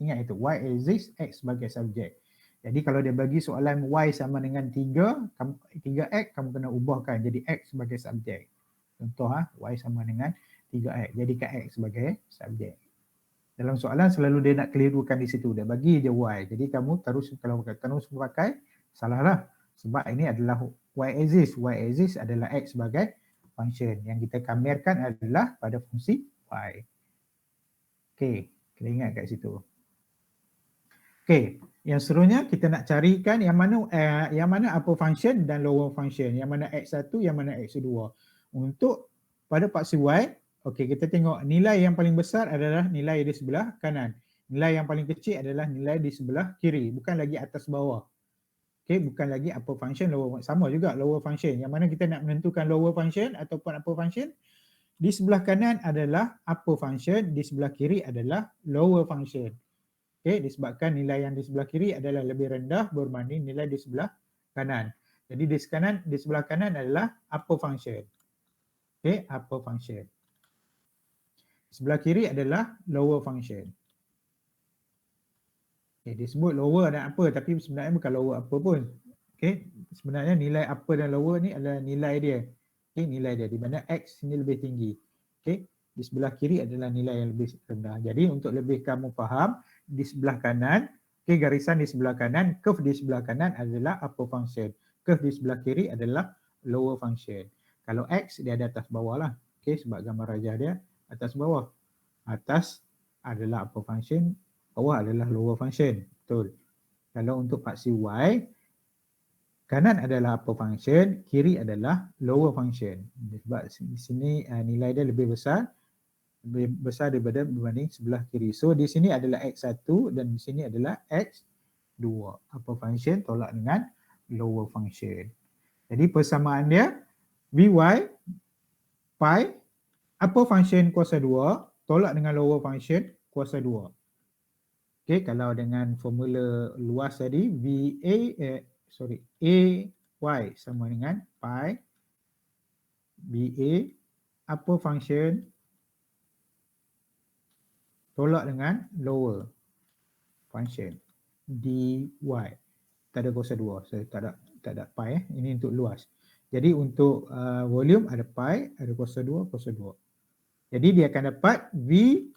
Ingat itu, Y axis, X sebagai subjek. Jadi kalau dia bagi soalan Y sama dengan 3X, kamu kena ubahkan jadi X sebagai subjek. Contoh Y sama dengan 3X, jadikan X sebagai subjek. Dalam soalan selalu dia nak kelirukan di situ. Dia bagi je y. Jadi kamu terus kalau terus pakai salah lah. Sebab ini adalah y-axis. Y-axis adalah x sebagai function. Yang kita kamerkan adalah pada fungsi y. Okey, kita ingat kat situ. Okey, yang seterusnya kita nak carikan yang mana upper function dan lower function. Yang mana x1, yang mana x2. Untuk pada paksi y, okey, kita tengok nilai yang paling besar adalah nilai di sebelah kanan. Nilai yang paling kecil adalah nilai di sebelah kiri, bukan lagi atas bawah. Okey, bukan lagi upper function, lower function. Sama juga lower function. Yang mana kita nak menentukan lower function ataupun upper function, di sebelah kanan adalah upper function, di sebelah kiri adalah lower function. Okey, disebabkan nilai yang di sebelah kiri adalah lebih rendah berbanding nilai di sebelah kanan. Jadi di sebelah kanan adalah upper function. Okey, upper function. Sebelah kiri adalah lower function. Okay, disebut lower dan upper tapi sebenarnya bukan lower upper pun. Okay, sebenarnya nilai upper dan lower ni adalah nilai dia. Okay, nilai dia di mana X ni lebih tinggi. Okay, di sebelah kiri adalah nilai yang lebih rendah. Jadi untuk lebih kamu faham, di sebelah kanan, okay, garisan di sebelah kanan, curve di sebelah kanan adalah upper function. Curve di sebelah kiri adalah lower function. Kalau X dia ada atas bawah lah. Okay, sebab gambar rajah dia atas bawah. Atas adalah upper function, bawah adalah lower function. Betul. Kalau untuk paksi Y, kanan adalah upper function, kiri adalah lower function. Sebab di sini nilai dia lebih besar daripada berbanding sebelah kiri. So di sini adalah X1 dan di sini adalah X2. Upper function tolak dengan lower function. Jadi persamaan dia Vy pi upper function kuasa 2 tolak dengan lower function kuasa 2. Okey, kalau dengan formula luas tadi AY sama dengan pi BA upper function tolak dengan lower function dy. Tak ada kuasa 2, saya tak ada pi ini untuk luas. Jadi untuk volume ada pi, ada kuasa 2, kuasa 2. Jadi dia akan dapat Vy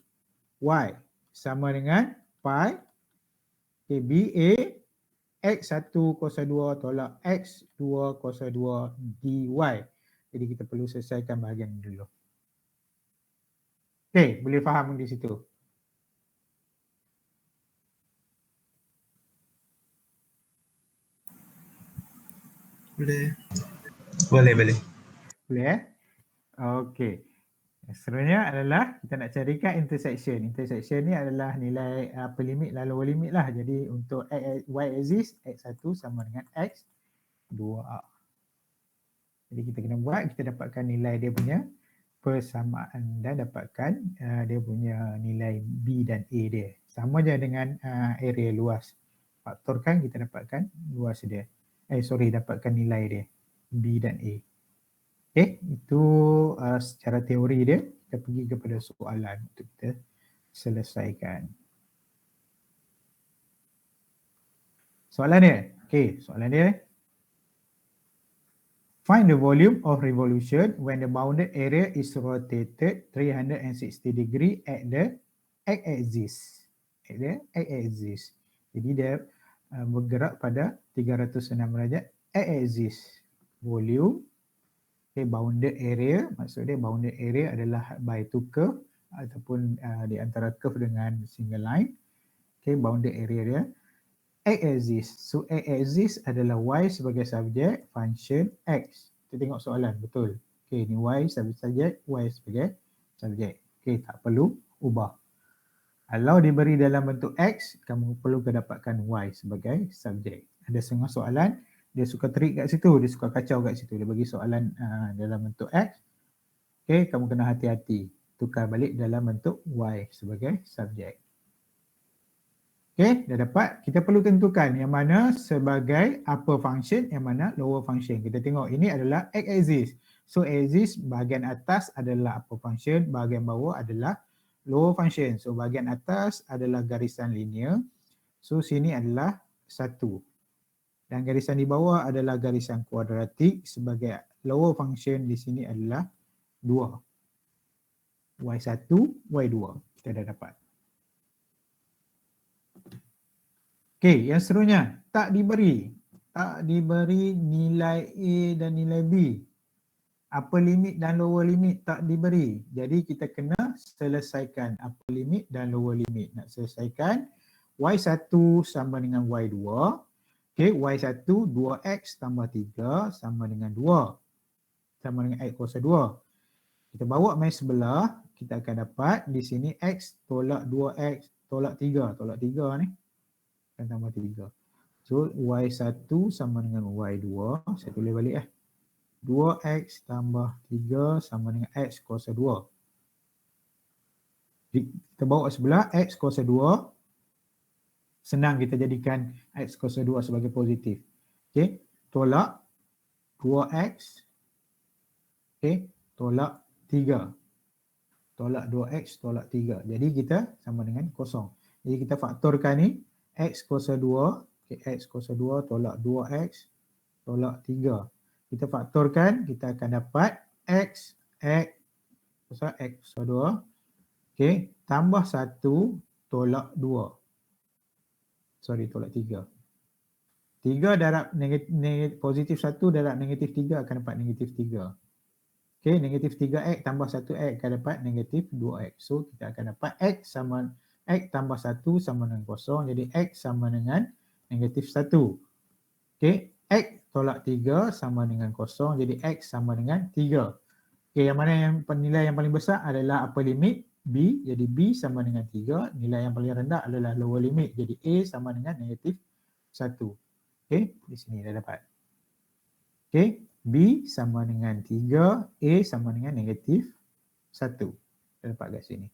sama dengan pi BA X1 kuasa 2 tolak X2 kuasa 2 dy. Jadi kita perlu selesaikan bahagian ini dulu. Okey, boleh faham di situ? Boleh. Boleh. Boleh Okey. Seterusnya adalah kita nak carikan intersection. Intersection ni adalah nilai upper limit dan lower limit lah. Jadi untuk y-axis x1 sama dengan x2a. Jadi kita kena buat, kita dapatkan nilai dia punya persamaan dan dapatkan dia punya nilai B dan A dia. Sama je dengan area luas. Faktorkan kita dapatkan luas dia. Dapatkan nilai dia B dan A. Okay, itu secara teori dia. Kita pergi kepada soalan untuk kita selesaikan. Soalan dia. Okay, soalan dia. Find the volume of revolution when the bounded area is rotated 360 degree at the x-axis. At the x-axis. Jadi dia bergerak pada 306 derajat x-axis. Volume. Okay, bounded area, maksud dia bounded area adalah by two curve ataupun di antara curve dengan single line. Okay, bounded area dia x-axis. So x-axis adalah y sebagai subjek, function x. Kita tengok soalan, betul. Okay, ni y sebagai subjek, y sebagai subjek. Okay, tak perlu ubah. Kalau diberi dalam bentuk x, kamu perlu kedapatkan y sebagai subjek. Ada setengah soalan dia suka trik kat situ, dia suka kacau kat situ. Dia bagi soalan dalam bentuk X. Okay, kamu kena hati-hati. Tukar balik dalam bentuk Y sebagai subjek. Okay, dah dapat. Kita perlu tentukan yang mana sebagai upper function, yang mana lower function. Kita tengok ini adalah x-axis. So axis bahagian atas adalah upper function, bahagian bawah adalah lower function. So bahagian atas adalah garisan linear. So sini adalah 1. Dan garisan di bawah adalah garisan kuadratik, sebagai lower function di sini adalah 2. Y1, Y2. Kita dah dapat. Okey, yang seterusnya, tak diberi. Tak diberi nilai A dan nilai B. Upper limit dan lower limit tak diberi. Jadi kita kena selesaikan upper limit dan lower limit. Nak selesaikan Y1 sama dengan Y2. Okey, Y1 2X tambah 3 sama dengan 2. Sama dengan X kuasa 2. Kita bawa main sebelah, kita akan dapat di sini X tolak 2X tolak 3. Tolak 3 ni. Akan tambah 3. So Y1 sama dengan Y2. Saya tulis balik 2X tambah 3 sama dengan X kuasa 2. Kita bawa sebelah X kuasa 2. Senang kita jadikan X kuasa 2 sebagai positif. Okey, tolak 2X. Okey, tolak 3. Tolak 2X tolak 3. Jadi kita sama dengan kosong. Jadi kita faktorkan ni X kuasa 2. Okay, X kuasa 2 tolak 2X tolak 3. Kita faktorkan, kita akan dapat X kuasa 2. Okay, tambah 1 tolak 2. Sorry, tolak 3. 3 darab positif 1 darab negatif 3 akan dapat negatif 3. Okay, negatif 3X tambah 1X akan dapat negatif 2X. So, kita akan dapat X tambah 1 sama dengan kosong. Jadi, X sama dengan negatif 1. Okay, X tolak 3 sama dengan kosong. Jadi, X sama dengan 3. Okay, yang mana yang nilai yang paling besar adalah upper limit B. Jadi, B sama dengan 3. Nilai yang paling rendah adalah lower limit. Jadi, A sama dengan negatif 1. Okay, di sini dah dapat. Okay. B sama dengan 3, A sama dengan negatif 1. Kita dapat kat sini.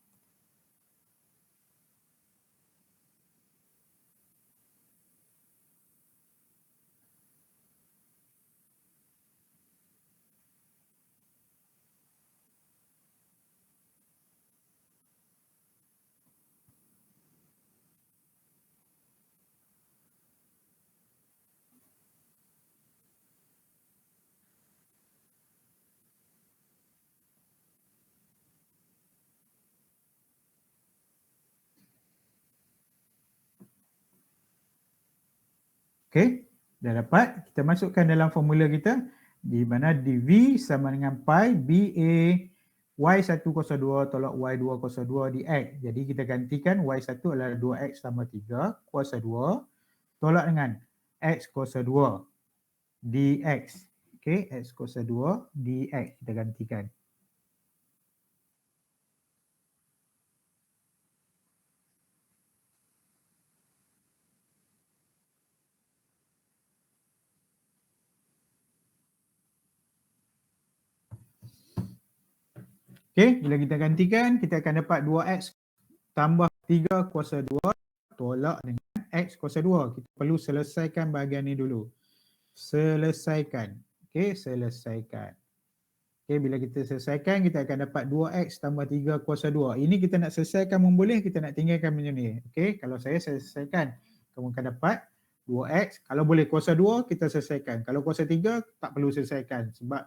Okey, dah dapat. Kita masukkan dalam formula kita di mana dV sama dengan pi BA Y1 kuasa 2 tolak Y2 kuasa 2 dx. Jadi kita gantikan Y1 adalah 2X tambah 3 kuasa 2 tolak dengan X kuasa 2 dx. Okey, X kuasa 2 dx kita gantikan. Okey, bila kita gantikan, kita akan dapat 2X tambah 3 kuasa 2 tolak dengan X kuasa 2. Kita perlu selesaikan bahagian ni dulu. Selesaikan. Okey, selesaikan. Okey, bila kita selesaikan, kita akan dapat 2X tambah 3 kuasa 2. Ini kita nak selesaikan pun boleh, kita nak tinggalkan macam ni. Okey, kalau saya selesaikan, kamu akan dapat 2X. Kalau boleh kuasa 2, kita selesaikan. Kalau kuasa 3, tak perlu selesaikan. Sebab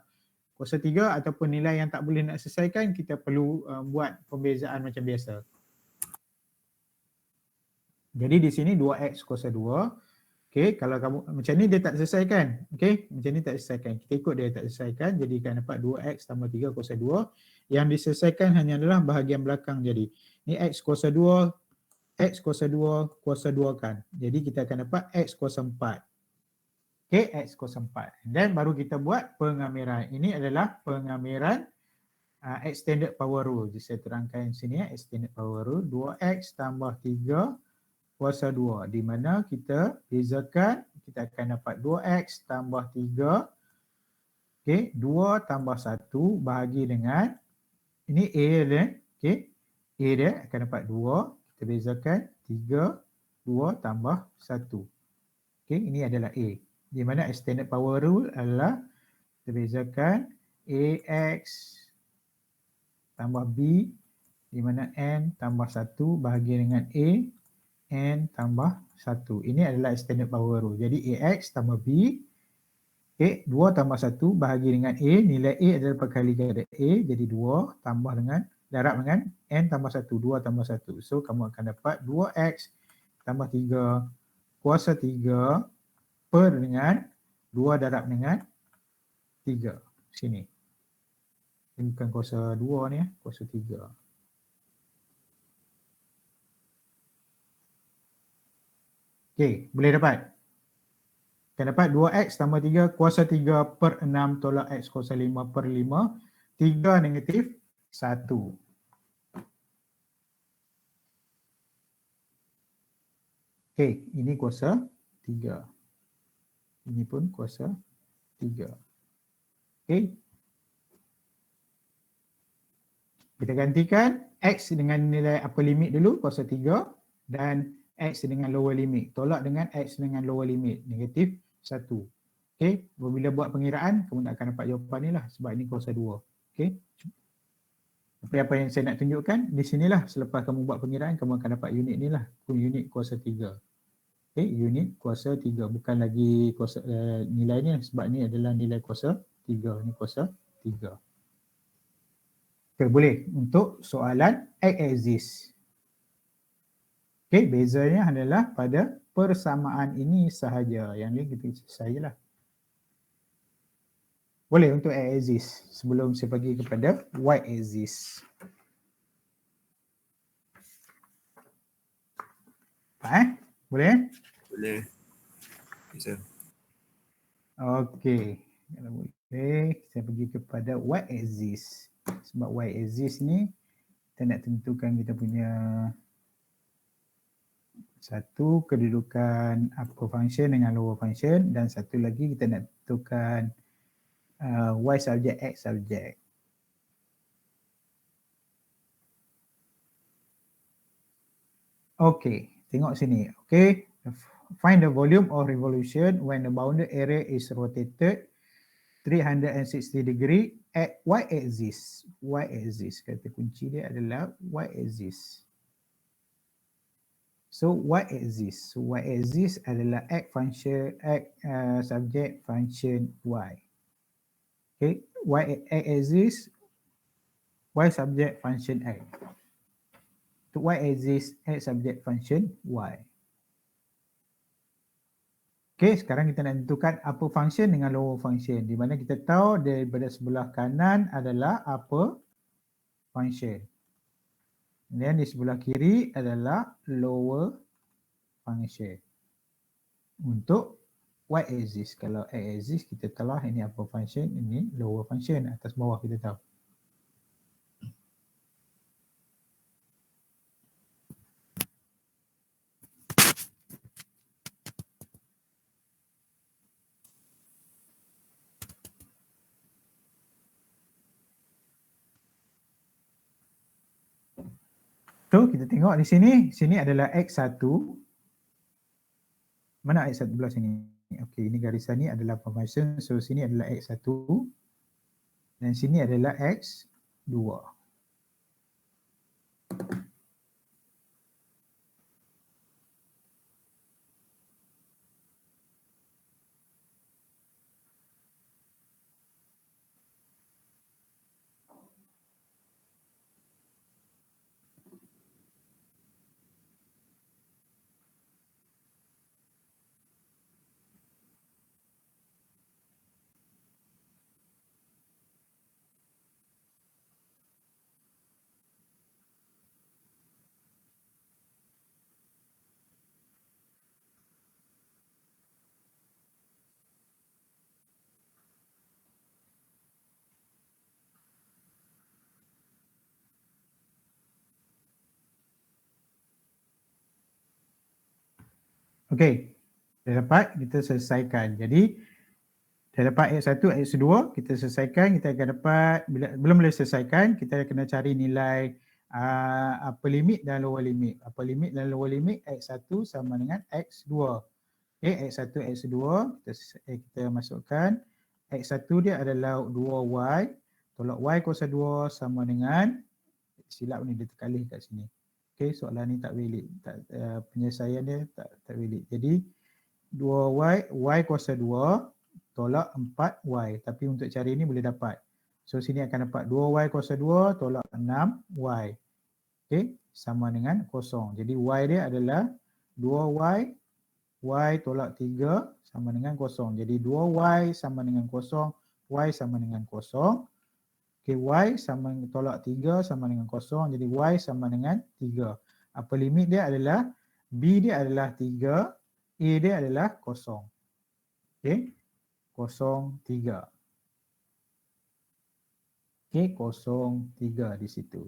kuasa 3 ataupun nilai yang tak boleh nak selesaikan, kita perlu buat pembezaan macam biasa. Jadi di sini 2X kuasa 2. Okey, kalau kamu macam ni dia tak selesaikan. Okey, macam ni tak selesaikan. Kita ikut dia tak selesaikan. Jadi akan dapat 2X tambah 3 kuasa 2. Yang diselesaikan hanya adalah bahagian belakang jadi. Ni X kuasa 2, X kuasa 2, kuasa 2 kan. Jadi kita akan dapat X kuasa 4. Okey, X kuasa 4. Dan baru kita buat pengamiran. Ini adalah pengamiran extended power rule. Jadi saya terangkan sini extended power rule. 2X tambah 3 kuasa 2. Di mana kita bezakan, kita akan dapat 2X tambah 3. Okey, 2 tambah 1 bahagi dengan, ini A dia. Okey, A dia akan dapat 2. Kita bezakan 3, 2 tambah 1. Okey, ini adalah A. Di mana extended power rule adalah kita bezakan AX tambah B di mana N tambah 1 bahagi dengan A N tambah 1. Ini adalah extended power rule. Jadi AX tambah B, okay, 2 tambah 1 bahagi dengan A, nilai A adalah perkali ganda A, jadi 2 tambah dengan, darab dengan N tambah 1, 2 tambah 1. So kamu akan dapat 2X tambah 3 kuasa 3 per dengan 2 darab dengan 3. Sini. Ini bukan kuasa 2 ni, kuasa 3. Okey, boleh dapat? Kita dapat 2x tambah 3 kuasa 3 per 6 tolak x kuasa 5 per 5. 3 negatif 1. Okey, ini kuasa 3. Ini pun kuasa 3. Okey. Kita gantikan x dengan nilai upper limit dulu, kuasa 3. Dan x dengan lower limit. Tolak dengan x dengan lower limit, negatif 1. Okey, bila buat pengiraan, kamu akan dapat jawapan ni lah sebab ini kuasa 2. Okey. Tapi apa yang saya nak tunjukkan, di sinilah selepas kamu buat pengiraan, kamu akan dapat unit ni lah. Unit kuasa 3. Okey, unit kuasa 3. Bukan lagi kuasa nilai ni sebab ni adalah nilai kuasa 3. Ni kuasa 3. Okey, boleh. Untuk soalan x-axis. Okey, bezanya adalah pada persamaan ini sahaja. Yang ni kita selesailah. Boleh untuk x-axis. Sebelum saya pergi kepada y-axis. Boleh? Boleh. Bisa. Okey. Kalau boleh, saya pergi kepada y-axis. Sebab y-axis ni, kita nak tentukan kita punya satu kedudukan upper function dengan lower function dan satu lagi kita nak tentukan y subjek x subjek. Okey, tengok sini. Okey, find the volume of revolution when the bounded area is rotated 360 degree at y-axis. Y-axis, kata kunci dia adalah y-axis. So y-axis. So y-axis adalah x function x subject function y. Okay, y-axis y subject function x. Untuk y-axis x subject function y. Okay, sekarang kita nak tentukan upper function dengan lower function. Di mana kita tahu daripada sebelah kanan adalah upper function. Dan di sebelah kiri adalah lower function. Untuk y-axis. Kalau x-axis kita telah ini upper function, ini lower function. Atas bawah kita tahu. So kita tengok di sini, sini adalah x1. Mana x1 belah sini? Okey, ini garisan ni adalah function. So sini adalah x1 dan sini adalah x2. Okey, dah dapat, kita selesaikan. Jadi, dah dapat x1, x2, kita selesaikan, kita akan dapat, belum boleh selesaikan, kita kena cari nilai upper limit dan lower limit. Upper limit dan lower limit, x1 sama dengan x2. Okey, x1, x2, kita masukkan, x1 dia adalah 2y, tolak y kuasa 2 sama dengan, silap ni dia terkalih kat sini. Okey, soalan ni tak valid. Penyelesaian dia tak valid. Jadi 2y, y kuasa 2 tolak 4y. Tapi untuk cari ni boleh dapat. So sini akan dapat 2y kuasa 2 tolak 6y. Okey, sama dengan kosong. Jadi y dia adalah 2y Y tolak 3 sama dengan kosong. Jadi 2Y sama dengan kosong, Y sama dengan kosong. Okay, Y sama tolak 3 sama dengan kosong. Jadi Y sama dengan 3. Upper limit dia adalah B dia adalah 3, A dia adalah kosong. Okay, kosong 3. Okay, kosong 3 di situ.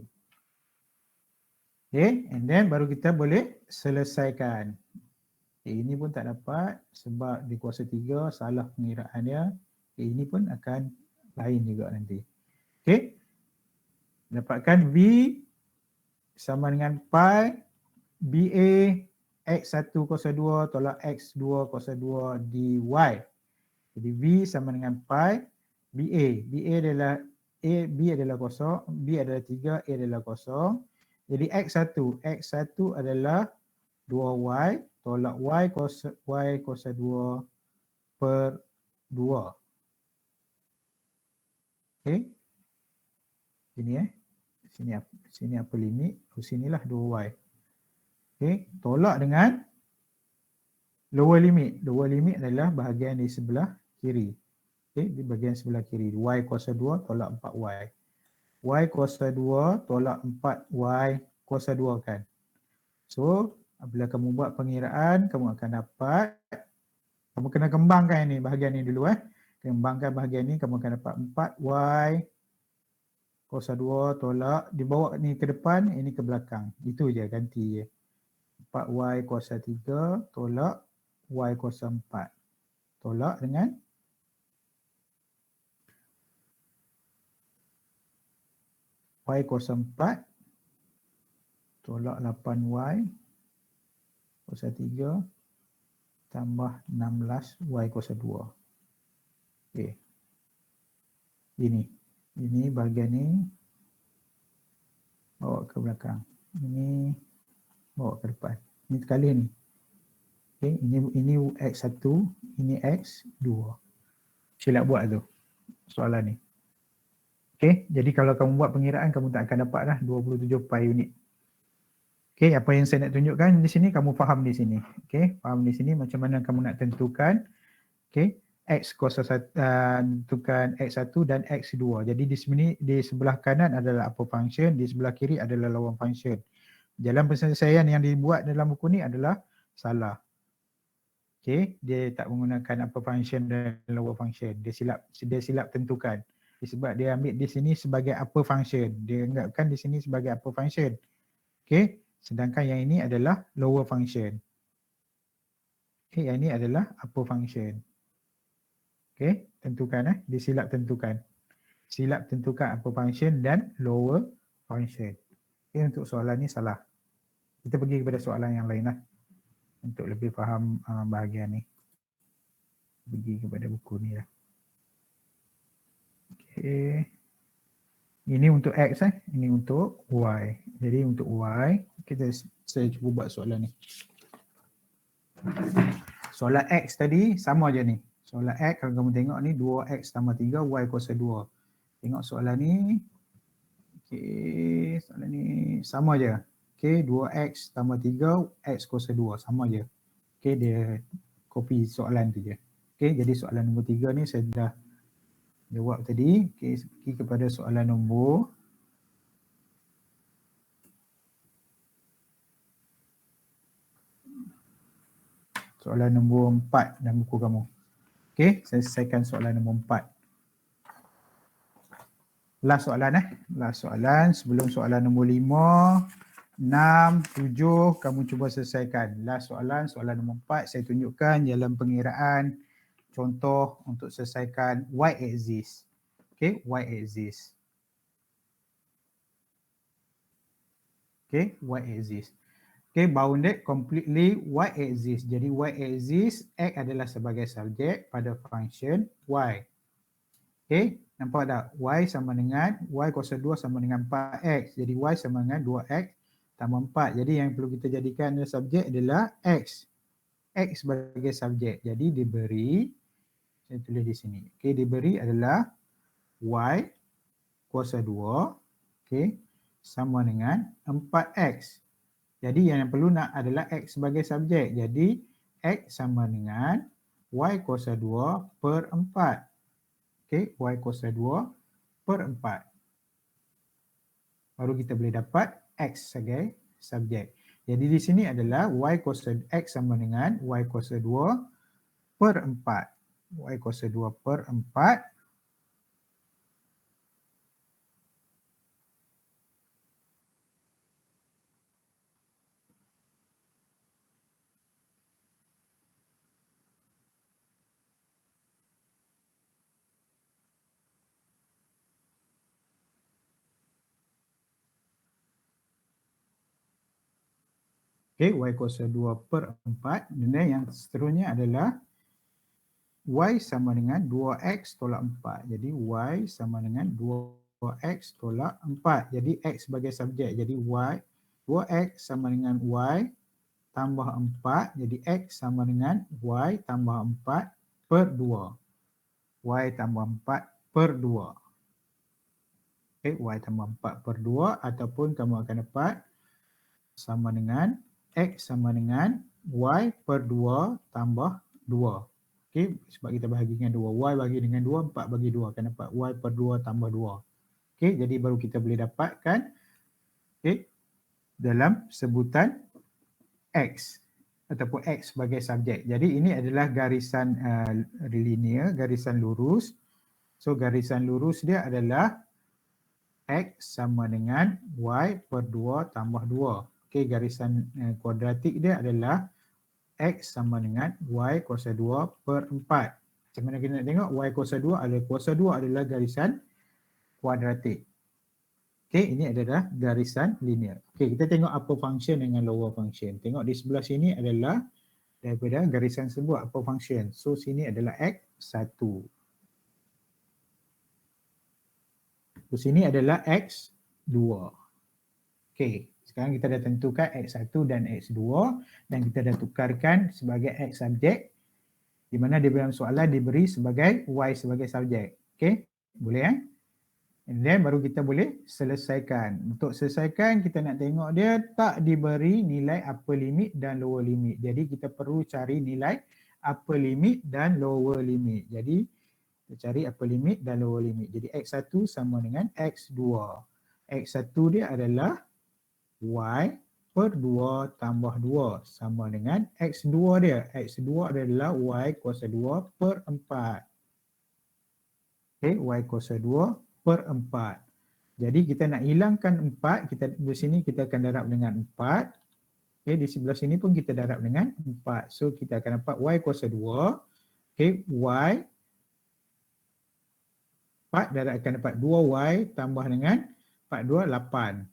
Okay, and then baru kita boleh selesaikan. Okay, ini pun tak dapat sebab di kuasa 3 salah pengiraan dia. Okay, ini pun akan lain juga nanti. Okay, dapatkan V sama dengan pi BA X1 kuasa 2 tolak X2 kuasa 2 dy. Jadi V sama dengan pi BA. BA adalah A, B adalah kosong, B adalah 3, A adalah kosong. Jadi X1 adalah 2Y tolak Y kuasa 2 per 2. Okay. Sini apa limit? Sinilah 2Y. Okay. Tolak dengan lower limit. Lower limit adalah bahagian di sebelah kiri. Okay. Di bahagian sebelah kiri. Y kuasa 2 tolak 4Y. Y kuasa 2 tolak 4Y kuasa 2 kan. So, apabila kamu buat pengiraan, kamu akan dapat, kamu kena kembangkan ini, bahagian ini dulu Kembangkan bahagian ini, kamu akan dapat 4Y kuasa 2 tolak, dibawa ni ke depan, ini ke belakang. Itu je, ganti je. 4Y kuasa 3 tolak Y kuasa 4. Tolak dengan Y kuasa 4 tolak 8Y kuasa 3 tambah 16Y kuasa 2. Okey. Ini bahagian ni bawa ke belakang. Ini bawa ke depan. Ini sekali ni. Okey, ini X1, ini X2. Sila buat tu soalan ni. Okey, jadi kalau kamu buat pengiraan kamu tak akan dapat dah 27 pi unit. Okey, apa yang saya nak tunjukkan di sini kamu faham di sini. Okey, faham di sini macam mana kamu nak tentukan okey, X kuasa tentukan X1 dan X2. Jadi di sini di sebelah kanan adalah upper function, di sebelah kiri adalah lower function. Jalan penyelesaian yang dibuat dalam buku ni adalah salah. Okey, dia tak menggunakan upper function dan lower function. Dia silap tentukan. Sebab dia ambil di sini sebagai upper function. Dia anggapkan di sini sebagai upper function. Okey, sedangkan yang ini adalah lower function. Okey, yang ini adalah upper function. Okey, tentukan dia silap tentukan. Silap tentukan upper function dan lower function. Okey, untuk soalan ni salah. Kita pergi kepada soalan yang lain untuk lebih faham bahagian ni. Pergi kepada buku ni lah. Okey. Ini untuk X ini untuk Y. Jadi untuk Y, saya cuba buat soalan ni. Soalan X tadi sama je ni. Soalan X kalau kamu tengok ni 2X tambah 3 Y kuasa 2. Tengok soalan ni. Okey, soalan ni sama je. Okey, 2X tambah 3 X kuasa 2 sama je. Okey, dia copy soalan tu je. Okey, jadi soalan nombor 3 ni saya dah jawab tadi. Okey, pergi kepada soalan nombor soalan nombor 4 dalam buku kamu. Okey, saya selesaikan soalan nombor 4. Last soalan Last soalan sebelum soalan nombor 5, 6, 7 kamu cuba selesaikan. Last soalan nombor 4 saya tunjukkan jalan pengiraan contoh untuk selesaikan Y axis. Okey, Y axis. Okey, Y axis. Okay, bounded completely Y axis. Jadi Y axis, X adalah sebagai subjek pada function Y. Okay, nampak tak? Y sama dengan, Y kuasa 2 sama dengan 4X. Jadi Y sama dengan 2X tambah 4. Jadi yang perlu kita jadikan adalah subjek adalah X. X sebagai subjek. Jadi diberi, saya tulis di sini. Okay, diberi adalah Y kuasa 2, okay, sama dengan 4X. Jadi yang perlu nak adalah X sebagai subjek. Jadi X sama dengan Y kuasa 2 per 4. Okey, Y kuasa 2 per 4. Baru kita boleh dapat X sebagai subjek. Jadi di sini adalah Y kuasa X sama dengan Y kuasa 2 per 4. Y kuasa 2 per 4. Okey, Y kuasa 2 per 4. Dan yang seterusnya adalah Y sama dengan 2X tolak 4. Jadi Y sama dengan 2X tolak 4. Jadi X sebagai subjek. Jadi Y 2X sama dengan Y tambah 4. Jadi X sama dengan Y tambah 4 per 2. Y tambah 4 per 2. Okay, Y tambah 4 per 2 ataupun kamu akan dapat sama dengan X sama dengan Y per 2 tambah 2. Okay, sebab kita bahagi dengan 2. Y bagi dengan 2, 4 bagi 2 akan dapat Y per 2 tambah 2. Okay, jadi baru kita boleh dapatkan okay, dalam sebutan X ataupun X sebagai subjek. Jadi ini adalah garisan linear, garisan lurus. So garisan lurus dia adalah X sama dengan Y per 2 tambah 2. Okey, garisan kuadratik dia adalah X sama dengan Y kuasa 2 per 4. Macam mana kita nak tengok? Y kuasa 2 adalah garisan kuadratik. Okey, ini adalah garisan linear. Okey, kita tengok upper function dengan lower function. Tengok di sebelah sini adalah daripada garisan tersebut upper function. So sini adalah X1. So sini adalah X2. Okey, sekarang kita dah tentukan X1 dan X2 dan kita dah tukarkan sebagai X subjek di mana di dalam soalan diberi sebagai Y sebagai subjek. Okey, boleh And then baru kita boleh selesaikan. Untuk selesaikan kita nak tengok dia tak diberi nilai upper limit dan lower limit. Jadi kita perlu cari nilai upper limit dan lower limit. Jadi kita cari upper limit dan lower limit. Jadi X1 sama dengan X2. X1 dia adalah Y per 2 tambah 2 sama dengan X2 dia. X2 adalah Y kuasa 2 per 4. Okay, Y kuasa 2 per 4. Jadi kita nak hilangkan 4, kita di sini kita akan darab dengan 4. Okay, di sebelah sini pun kita darab dengan 4. So kita akan dapat Y kuasa 2. Okay, Y 4 darab akan dapat 2Y tambah dengan 4, 2, 8.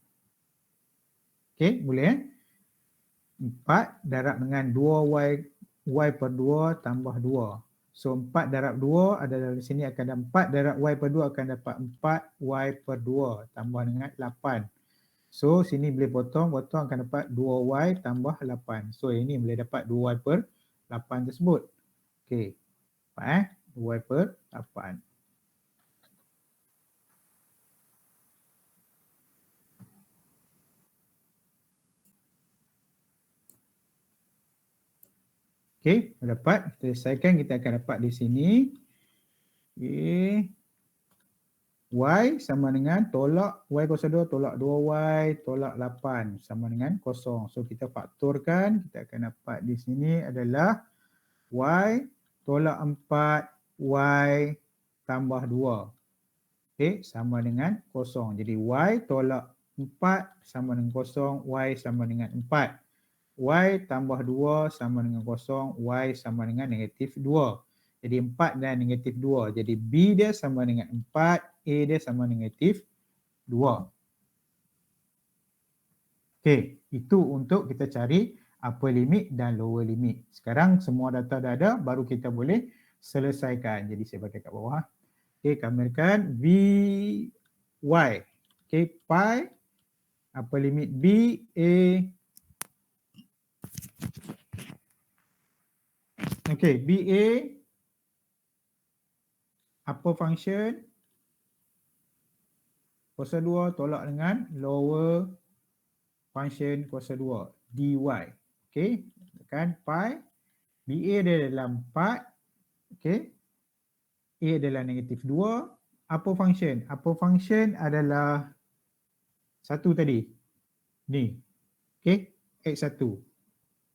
Okay, boleh 4 darab dengan 2Y, Y per 2 tambah 2. So 4 darab 2 adalah di sini akan dapat 4 darab Y per 2 akan dapat 4Y per 2 tambah dengan 8. So sini boleh potong akan dapat 2Y tambah 8. So ini boleh dapat 2Y per 8 tersebut. Okey. 2Y per 8. Okey, dapat. Kita selesaikan, kita akan dapat di sini. Okey. Y sama dengan tolak Y kuasa 2 tolak 2Y tolak 8 sama dengan 0. So kita faktorkan, kita akan dapat di sini adalah Y tolak 4Y tambah 2. Okey, sama dengan 0. Jadi Y tolak 4 sama dengan 0, Y sama dengan 4. Y tambah 2 sama dengan 0, Y sama dengan negatif 2. Jadi 4 dan negatif 2. Jadi B dia sama dengan 4, A dia sama negatif 2. Okey, itu untuk kita cari upper limit dan lower limit. Sekarang semua data dah ada, baru kita boleh selesaikan. Jadi saya pakai kat bawah. Okey, kamerkan VY. Okey, pi upper limit B, A. Okey, BA upper function kuasa 2 tolak dengan lower function kuasa 2 dy. Okey, tekan pi BA dia adalah 4. Okay. A adalah negatif 2. Apa function? Apa function adalah 1 tadi. Ni. Okay. X1.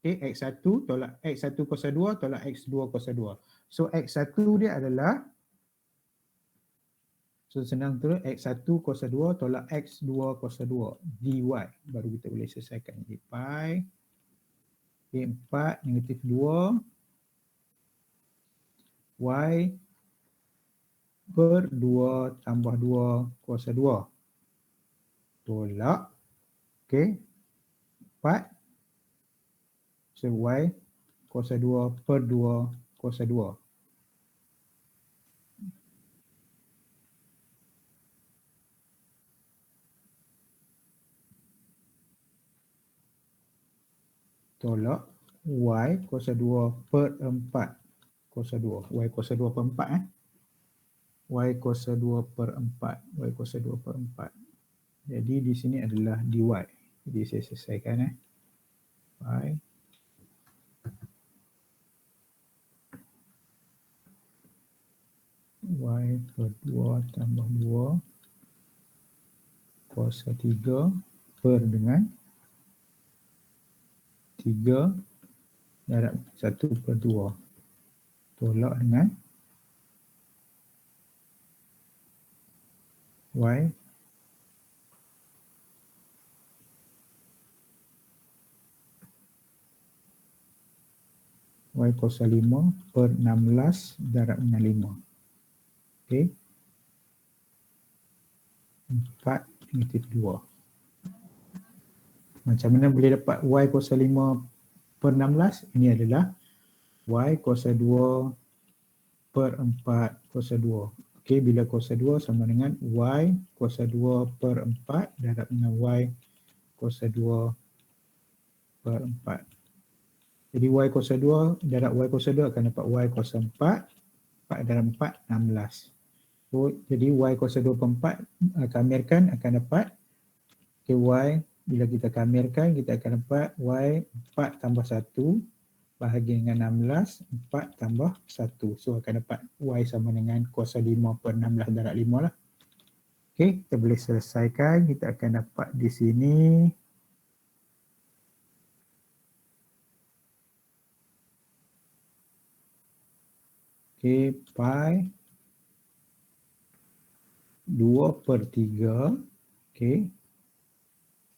Okay. X1 tolak X1 kuasa 2 tolak X2 kuasa 2. So X1 dia adalah, so senang tu, X1 kuasa 2 tolak X2 kuasa 2 dy. Baru kita boleh selesaikan. Jadi pi A4 negatif 2 Y per 2 tambah 2 kuasa 2 tolak, okay, 4. So Y kuasa 2 per 2 kuasa 2. Tolak Y kuasa 2 per 4 kuasa 2. Y kuasa 2 per 4 Y kuasa 2 per 4. Y kuasa 2 per 4. Jadi di sini adalah dy. Jadi saya selesaikan pi Y per 2 tambah 2 kuasa 3 per dengan 3 darab 1 per 2 tolak dengan Y Y kuasa 5 per 16 darab dengan 5. Okay. 4 negatif 2. Macam mana boleh dapat Y kuasa 5 per 16? Ini adalah Y kuasa 2 per 4 kuasa 2. Okey, bila kuasa 2 sama dengan Y kuasa 2 per 4 darab dengan Y kuasa 2 per 4. Jadi Y kuasa 2 darab Y kuasa 2 akan dapat Y kuasa 4. 4 darab 4, 16. So, jadi Y kuasa 2 per 4 kamirkan akan dapat, okay, Y bila kita kamirkan kita akan dapat Y 4 tambah 1 bahagi dengan 16, 4 tambah 1. So akan dapat Y sama dengan kuasa 5 per 16 darab 5 lah. Okay, kita boleh selesaikan. Kita akan dapat di sini okay, pi 2 per 3 okay,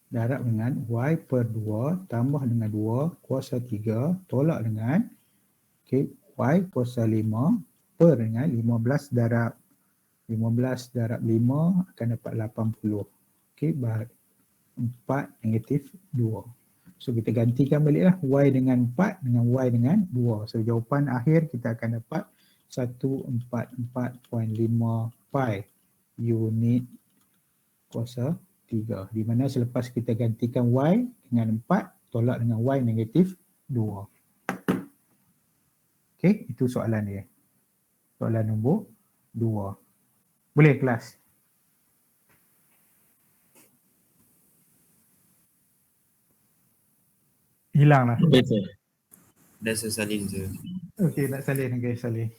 darab dengan Y per 2 tambah dengan 2 kuasa 3 tolak dengan okay, Y kuasa 5 per dengan 15 darab 5 akan dapat 80. Okay, 4 negatif 2. So kita gantikan baliklah Y dengan 4 dengan Y dengan 2. So jawapan akhir kita akan dapat 144.5 pi unit kuasa 3. Di mana selepas kita gantikan Y dengan 4 tolak dengan Y negatif 2. Okey, itu soalan dia. Soalan nombor 2. Boleh kelas? Hilang lah. Dah sesalin je. Okey, nak salin guys, salin.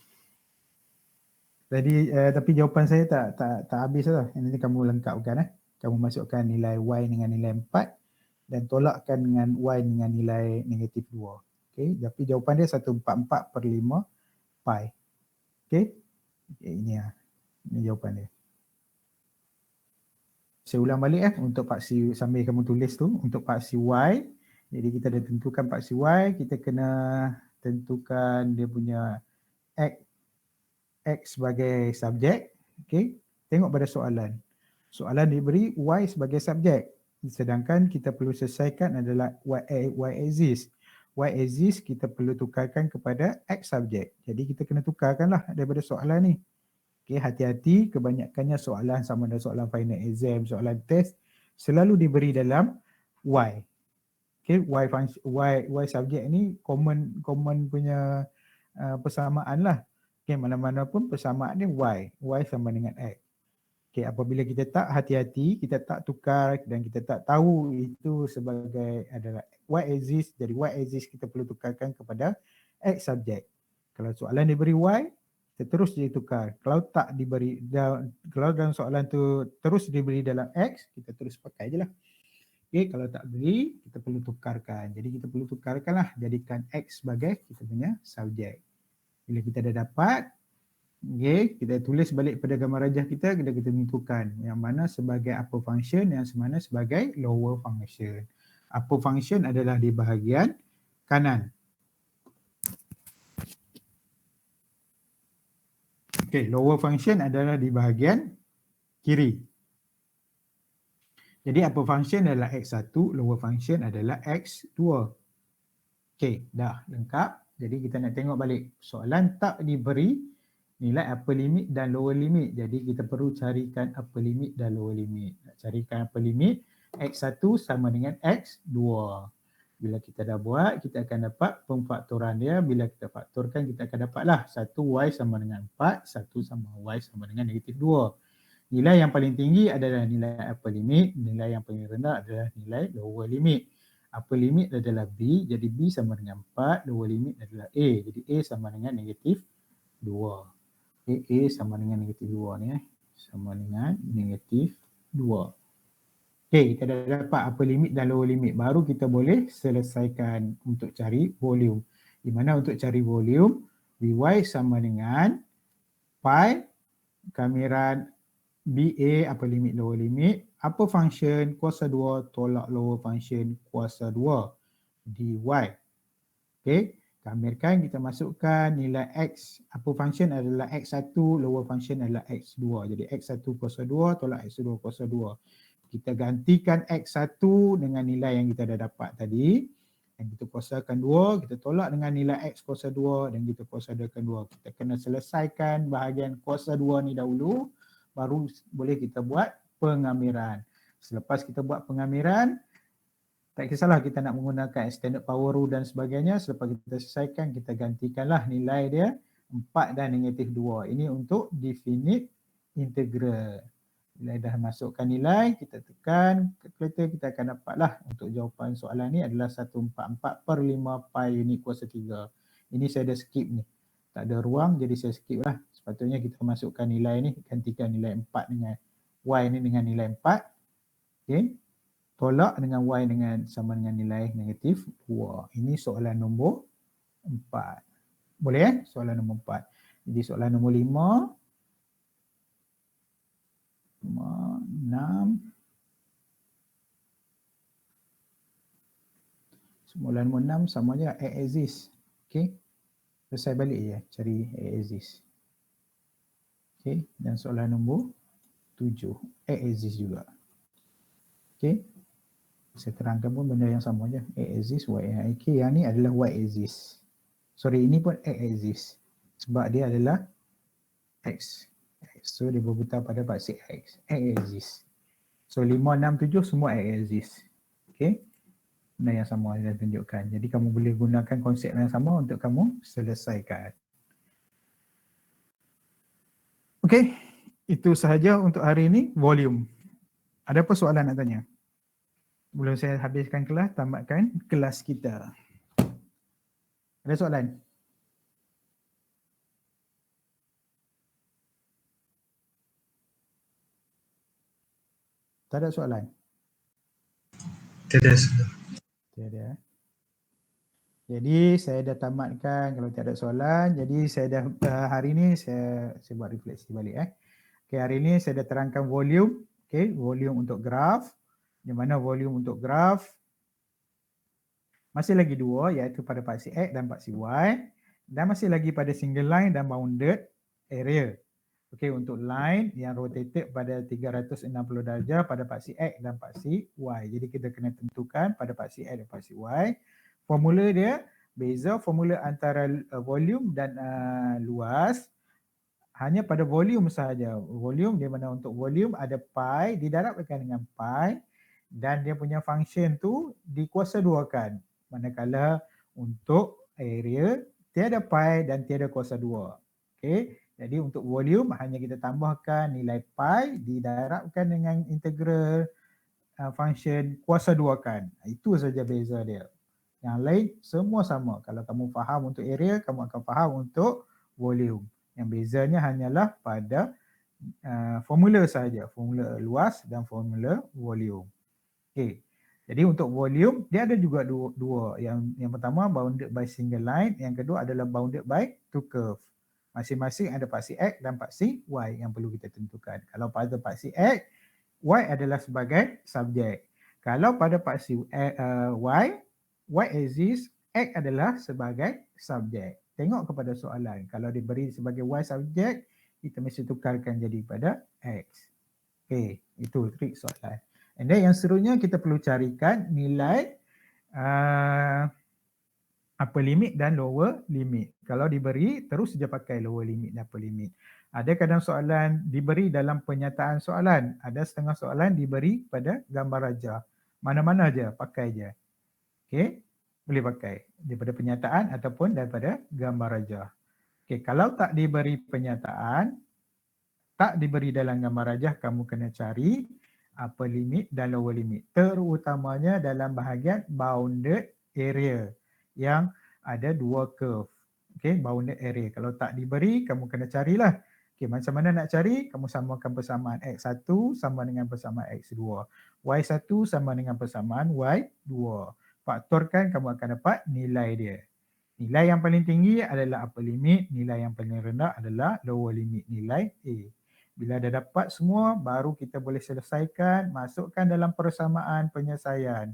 Jadi tapi jawapan saya tak habis lah. Ini kamu lengkapkan Kamu masukkan nilai Y dengan nilai 4 dan tolakkan dengan Y dengan nilai negatif 2. Okey, tapi jawapan dia 144 per 5 pi. Okey. Okay, ini jawapan dia. Saya ulang balik untuk paksi sambil kamu tulis tu untuk paksi Y. Jadi kita dah tentukan paksi Y, kita kena tentukan dia punya X sebagai subjek. Okey. Tengok pada soalan. Soalan diberi Y sebagai subjek. Sedangkan kita perlu selesaikan adalah Y axis. Y axis kita perlu tukarkan kepada X subjek. Jadi kita kena tukarkanlah daripada soalan ni. Okey, hati-hati, kebanyakannya soalan sama ada soalan final exam, soalan test selalu diberi dalam Y. Okey, Y subjek ni common punya persamaan lah. Okey, mana-mana pun persamaan ni Y sama dengan X. Okey, apabila kita tak hati-hati, kita tak tukar dan kita tak tahu itu sebagai adalah Y axis, jadi Y axis kita perlu tukarkan kepada X subjek. Kalau soalan diberi Y, kita terus dia tukar. Kalau tak diberi, kalau dalam soalan tu terus diberi dalam X, kita terus pakai je lah. Okay, kalau tak beri, kita perlu tukarkan. Jadi kita perlu tukarkan lah, jadikan X sebagai kita punya subjek. Bila kita dah dapat, okay, kita tulis balik pada gambar rajah kita tentukan yang mana sebagai upper function, yang mana sebagai lower function. Upper function adalah di bahagian kanan. Okay, lower function adalah di bahagian kiri. Jadi upper function adalah X1, lower function adalah X2. Okay, dah lengkap. Jadi kita nak tengok balik. Soalan tak diberi nilai upper limit dan lower limit. Jadi kita perlu carikan upper limit dan lower limit. Nak carikan upper limit, X1 sama dengan X2. Bila kita dah buat, kita akan dapat pemfaktoran dia. Bila kita faktorkan, kita akan dapatlah 1Y sama dengan 4, 1 sama Y sama dengan negatif 2. Nilai yang paling tinggi adalah nilai upper limit, nilai yang paling rendah adalah nilai lower limit. Upper limit adalah B, jadi B sama dengan 4, lower limit adalah A, jadi A sama dengan negatif 2. A sama dengan negatif 2 ni sama dengan negatif 2. Okay, kita dah dapat upper limit dan lower limit, baru kita boleh selesaikan untuk cari volume. Di mana untuk cari volume, Vy sama dengan pi kamiran BA upper limit lower limit, upper function kuasa 2 tolak lower function kuasa 2 dy. Okay, kamirkan kita masukkan nilai X, upper function adalah X1, lower function adalah X2. Jadi X1 kuasa 2 tolak X2 kuasa 2. Kita gantikan X1 dengan nilai yang kita dah dapat tadi. Dan kita kuasakan 2, kita tolak dengan nilai X kuasa 2 dan kita kuasakan 2. Kita kena selesaikan bahagian kuasa 2 ni dahulu, baru boleh kita buat pengamiran. Selepas kita buat pengamiran, tak kisahlah kita nak menggunakan extended power rule dan sebagainya. Selepas kita selesaikan, kita gantikanlah nilai dia 4 dan negatif 2. Ini untuk definite integral. Bila dah masukkan nilai, kita tekan kalkulator, kita akan dapatlah untuk jawapan soalan ni adalah 144/5 pi unit kuasa 3. Ini saya dah skip ni. Tak ada ruang, jadi saya skip lah. Sepatutnya kita masukkan nilai ni, gantikan nilai 4 dengan Y ni dengan nilai 4. Okay. Tolak dengan Y dengan sama dengan nilai negatif 2. Ini soalan nombor 4. Boleh soalan nombor 4. Jadi soalan nombor 5. 6. Soalan nombor 6 sama je A exist. Okay. Selesai balik je cari A exist. Okay. Dan soalan nombor 7. A exist juga. Okay. Saya terangkan pun benda yang sama je. A exist, Y exist. Yang ni adalah Y exist. Sorry, ini pun A exist. Sebab dia adalah X. So dia berputar pada paksi X. A exist. So 5, 6, 7 semua A exist. Okay. Benda yang sama saya tunjukkan. Jadi kamu boleh gunakan konsep yang sama untuk kamu selesaikan. Okay. Itu sahaja untuk hari ini. Volume. Ada apa soalan nak tanya? Sebelum saya habiskan kelas, tamatkan kelas kita. Ada soalan? Tak ada soalan? Tiada sudah. Tiada. Jadi saya dah tamatkan kalau tak ada soalan. Jadi saya dah hari ni saya buat refleksi balik Okay, hari ni saya dah terangkan volume. Okay, volume untuk graf. Di mana volume untuk graf masih lagi dua, iaitu pada paksi X dan paksi Y, dan masih lagi pada single line dan bounded area. Okey, untuk line yang rotated pada 360 darjah pada paksi X dan paksi Y. Jadi kita kena tentukan pada paksi X dan paksi Y. Formula dia beza formula antara volume dan luas hanya pada volume sahaja. Volume di mana untuk volume ada pi, didarabkan dengan pi dan dia punya function tu dikuasa duakan. Manakala untuk area tiada pi dan tiada kuasa 2. Okey. Jadi untuk volume hanya kita tambahkan nilai pi didarabkan dengan integral function kuasa duakan. Itu saja beza dia. Yang lain semua sama. Kalau kamu faham untuk area, kamu akan faham untuk volume. Yang bezanya hanyalah pada formula sahaja. Formula luas dan formula volume. Okey. Jadi untuk volume, dia ada juga dua. Yang pertama bounded by single line, yang kedua adalah bounded by two curve. Masing-masing ada paksi X dan paksi Y yang perlu kita tentukan. Kalau pada paksi X, Y adalah sebagai subjek. Kalau pada paksi Y axis, X adalah sebagai subjek. Tengok kepada soalan. Kalau diberi sebagai Y subjek, kita mesti tukarkan jadi pada X. Okey, itu trik soalan. And then yang seterusnya kita perlu carikan nilai upper limit dan lower limit. Kalau diberi, terus saja pakai lower limit dan upper limit. Ada kadang soalan diberi dalam penyataan soalan. Ada setengah soalan diberi pada gambar rajah. Mana-mana aja, pakai je. Okey, boleh pakai daripada penyataan ataupun daripada gambar rajah. Okey, kalau tak diberi penyataan, tak diberi dalam gambar rajah, kamu kena cari upper limit dan lower limit. Terutamanya dalam bahagian bounded area yang ada dua curve. Okey, bounded area. Kalau tak diberi, kamu kena carilah. Okey, macam mana nak cari? Kamu samakan persamaan X1 sama dengan persamaan X2. Y1 sama dengan persamaan Y2. Faktorkan, kamu akan dapat nilai dia. Nilai yang paling tinggi adalah upper limit, nilai yang paling rendah adalah lower limit, nilai A. Bila dah dapat semua, baru kita boleh selesaikan, masukkan dalam persamaan penyelesaian.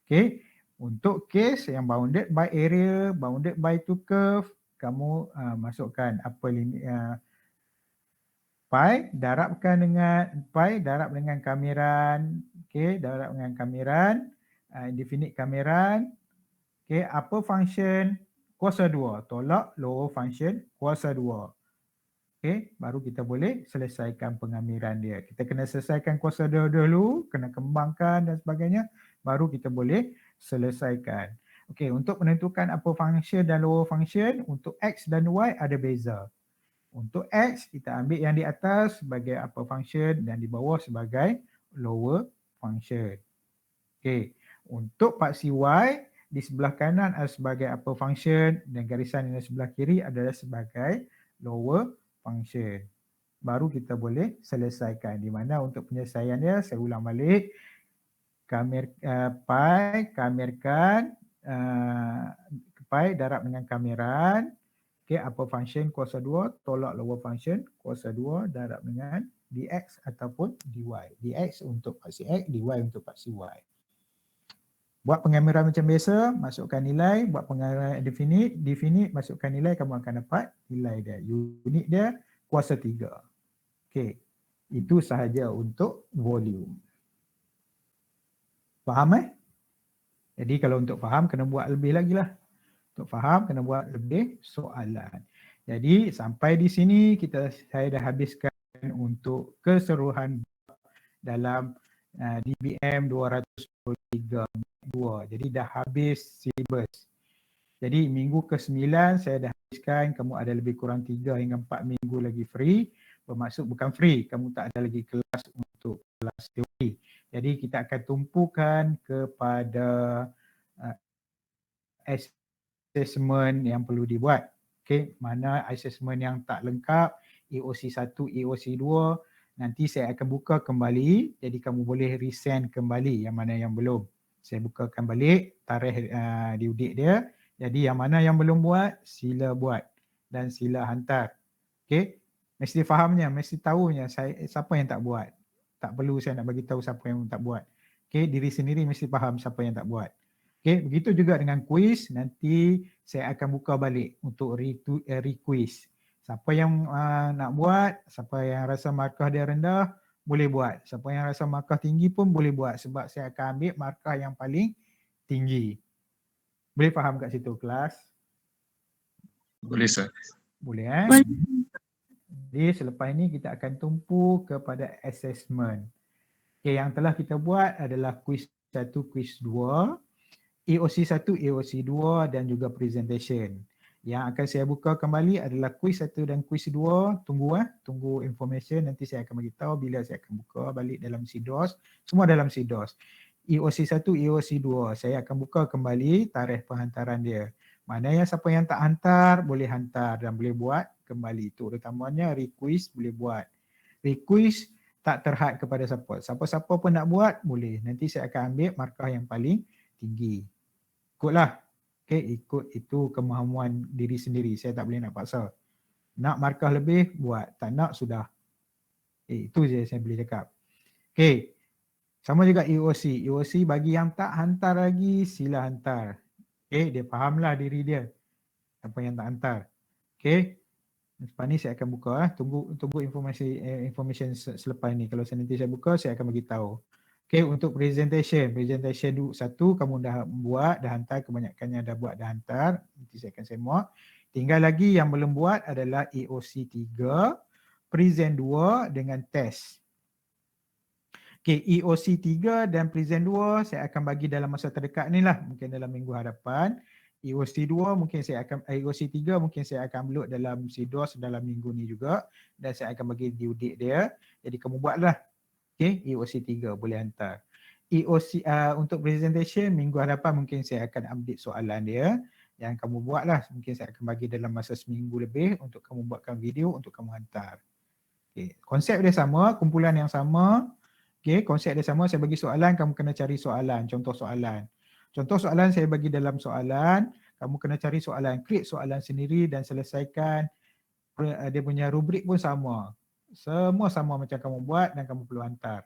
Okey, untuk case yang bounded by area, bounded by two curve, kamu masukkan upper limit pi darabkan dengan kamiran. Okey, darab dengan kamiran, indefinite kamiran. Okey, upper function kuasa 2, tolak lower function kuasa 2. Okey, baru kita boleh selesaikan pengamiran dia. Kita kena selesaikan kuasa 2 dulu, kena kembangkan dan sebagainya, baru kita boleh selesaikan. Okey, untuk menentukan upper function dan lower function, untuk X dan Y ada beza. Untuk X, kita ambil yang di atas sebagai upper function dan di bawah sebagai lower function. Okey, untuk paksi Y, di sebelah kanan adalah sebagai upper function dan garisan yang di sebelah kiri adalah sebagai lower function. Baru kita boleh selesaikan. Di mana untuk penyelesaian dia, saya ulang balik. Kamirkan pi darab dengan kamiran. Okay, upper function kuasa 2 tolak lower function kuasa 2 darab dengan dx ataupun dy. Dx untuk paksi X, dy untuk paksi Y. Buat pengamiran macam biasa, masukkan nilai. Buat pengamiran definite, masukkan nilai, kamu akan dapat nilai dia. Unit dia kuasa 3. Okey, itu sahaja untuk volume. Faham Jadi kalau untuk faham, kena buat lebih lagi lah. Untuk faham, kena buat lebih soalan. Jadi sampai di sini, saya dah habiskan untuk keseluruhan dalam DBM 223. Jadi dah habis silibus. Jadi minggu ke-9 saya dah habiskan, kamu ada lebih kurang 3 hingga 4 minggu lagi free. Bermaksud bukan free, kamu tak ada lagi kelas untuk kelas teori. Jadi kita akan tumpukan kepada assessment yang perlu dibuat. Okey, mana assessment yang tak lengkap, EOC 1, EOC 2, nanti saya akan buka kembali, jadi kamu boleh resend kembali yang mana yang belum. Saya bukakan balik tarikh due date dia. Jadi yang mana yang belum buat, sila buat dan sila hantar. Okey, mesti fahamnya, mesti tahunya siapa yang tak buat. Tak perlu saya nak bagi tahu siapa yang tak buat. Okey, diri sendiri mesti faham siapa yang tak buat. Okey, begitu juga dengan quiz, nanti saya akan buka balik untuk requiz. Siapa yang nak buat, siapa yang rasa markah dia rendah, boleh buat. Siapa yang rasa markah tinggi pun boleh buat sebab saya akan ambil markah yang paling tinggi. Boleh faham kat situ kelas? Boleh, Sir. Boleh Boleh. Jadi selepas ini kita akan tumpu kepada assessment. Okay, yang telah kita buat adalah quiz 1, quiz 2, EOC 1, EOC 2 dan juga presentation. Yang akan saya buka kembali adalah quiz 1 dan quiz 2. Tunggu information, nanti saya akan bagi tahu bila saya akan buka balik dalam CDOS. Semua dalam CDOS. EOC 1, EOC 2. Saya akan buka kembali tarikh penghantaran dia. Maknanya siapa yang tak hantar boleh hantar dan boleh buat kembali. Itu terutamanya request boleh buat. Request tak terhad kepada siapa. Siapa-siapa pun nak buat boleh. Nanti saya akan ambil markah yang paling tinggi. Ikutlah. Okay, ikut itu kemahuan diri sendiri. Saya tak boleh nak paksa. Nak markah lebih, buat. Tak nak, sudah. Itu je saya boleh cakap. Okay. Sama juga EOC. EOC bagi yang tak hantar lagi, sila hantar. Okay, dia fahamlah diri dia. Apa yang tak hantar. Okay. Lepas ni saya akan buka. Tunggu information selepas ni. Kalau nanti saya buka, saya akan bagi tahu. Okay, untuk presentation. Presentation 1, kamu dah buat, dah hantar. Kebanyakannya dah buat, dah hantar. Nanti saya akan semua. Tinggal lagi yang belum buat adalah EOC 3, Present 2 dengan test. Okay, EOC 3 dan Present 2 saya akan bagi dalam masa terdekat ni lah. Mungkin dalam minggu hadapan. EOC 2 mungkin saya akan, EOC 3 mungkin saya akan upload dalam SIDOS dalam minggu ni juga. Dan saya akan bagi due date dia. Jadi kamu buatlah. Okay, EOC 3 boleh hantar. EOC untuk presentation minggu hadapan mungkin saya akan update soalan dia. Yang kamu buatlah. Mungkin saya akan bagi dalam masa seminggu lebih untuk kamu buatkan video untuk kamu hantar. Okay, konsep dia sama, kumpulan yang sama. Okay, konsep dia sama, saya bagi soalan, kamu kena cari soalan, contoh soalan. Contoh soalan saya bagi dalam soalan, kamu kena cari soalan, create soalan sendiri dan selesaikan. Dia punya rubrik pun sama. Semua sama macam kamu buat dan kamu perlu hantar.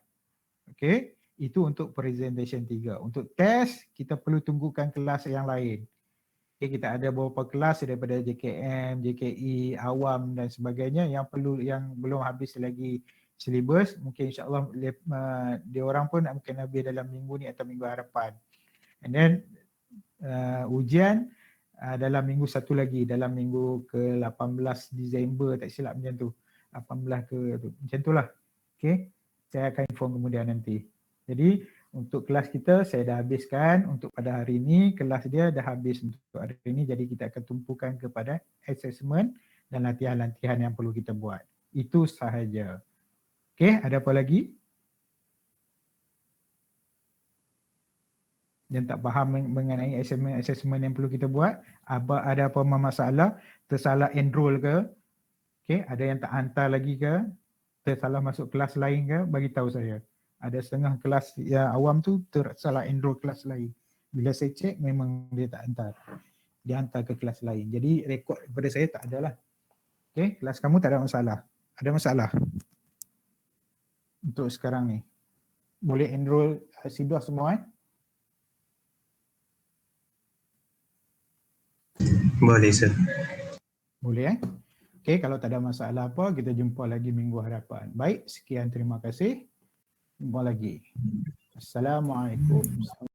Okay, itu untuk presentation 3. Untuk test, kita perlu tunggukan kelas yang lain. Okay, kita ada beberapa kelas daripada JKM, JKE, awam dan sebagainya yang belum habis lagi silibus. Mungkin insyaAllah dia orang pun mungkin habis dalam minggu ni atau minggu hadapan. And then ujian dalam minggu satu lagi, dalam minggu ke-18 Disember tak silap macam tu. 18 ke tu. Macam tu lah. Okay. Saya akan inform kemudian nanti. Jadi untuk kelas kita saya dah habiskan. Untuk pada hari ini kelas dia dah habis untuk hari ini. Jadi kita akan tumpukan kepada assessment dan latihan-latihan yang perlu kita buat. Itu sahaja. Okay, ada apa lagi? Yang tak faham mengenai assessment yang perlu kita buat? Ada apa masalah? Tersalah enroll ke? Okay, ada yang tak hantar lagi ke? Tersalah masuk kelas lain ke? Bagi tahu saya. Ada setengah kelas yang awam tu tersalah enroll kelas lain. Bila saya cek memang dia tak hantar. Dia hantar ke kelas lain. Jadi rekod daripada saya tak ada lah. Okay, kelas kamu tak ada masalah. Ada masalah untuk sekarang ni. Boleh enroll SIDOS semua Boleh, sir. Boleh Okay, kalau tak ada masalah apa, kita jumpa lagi minggu hadapan. Baik, sekian, terima kasih. Jumpa lagi. Assalamualaikum.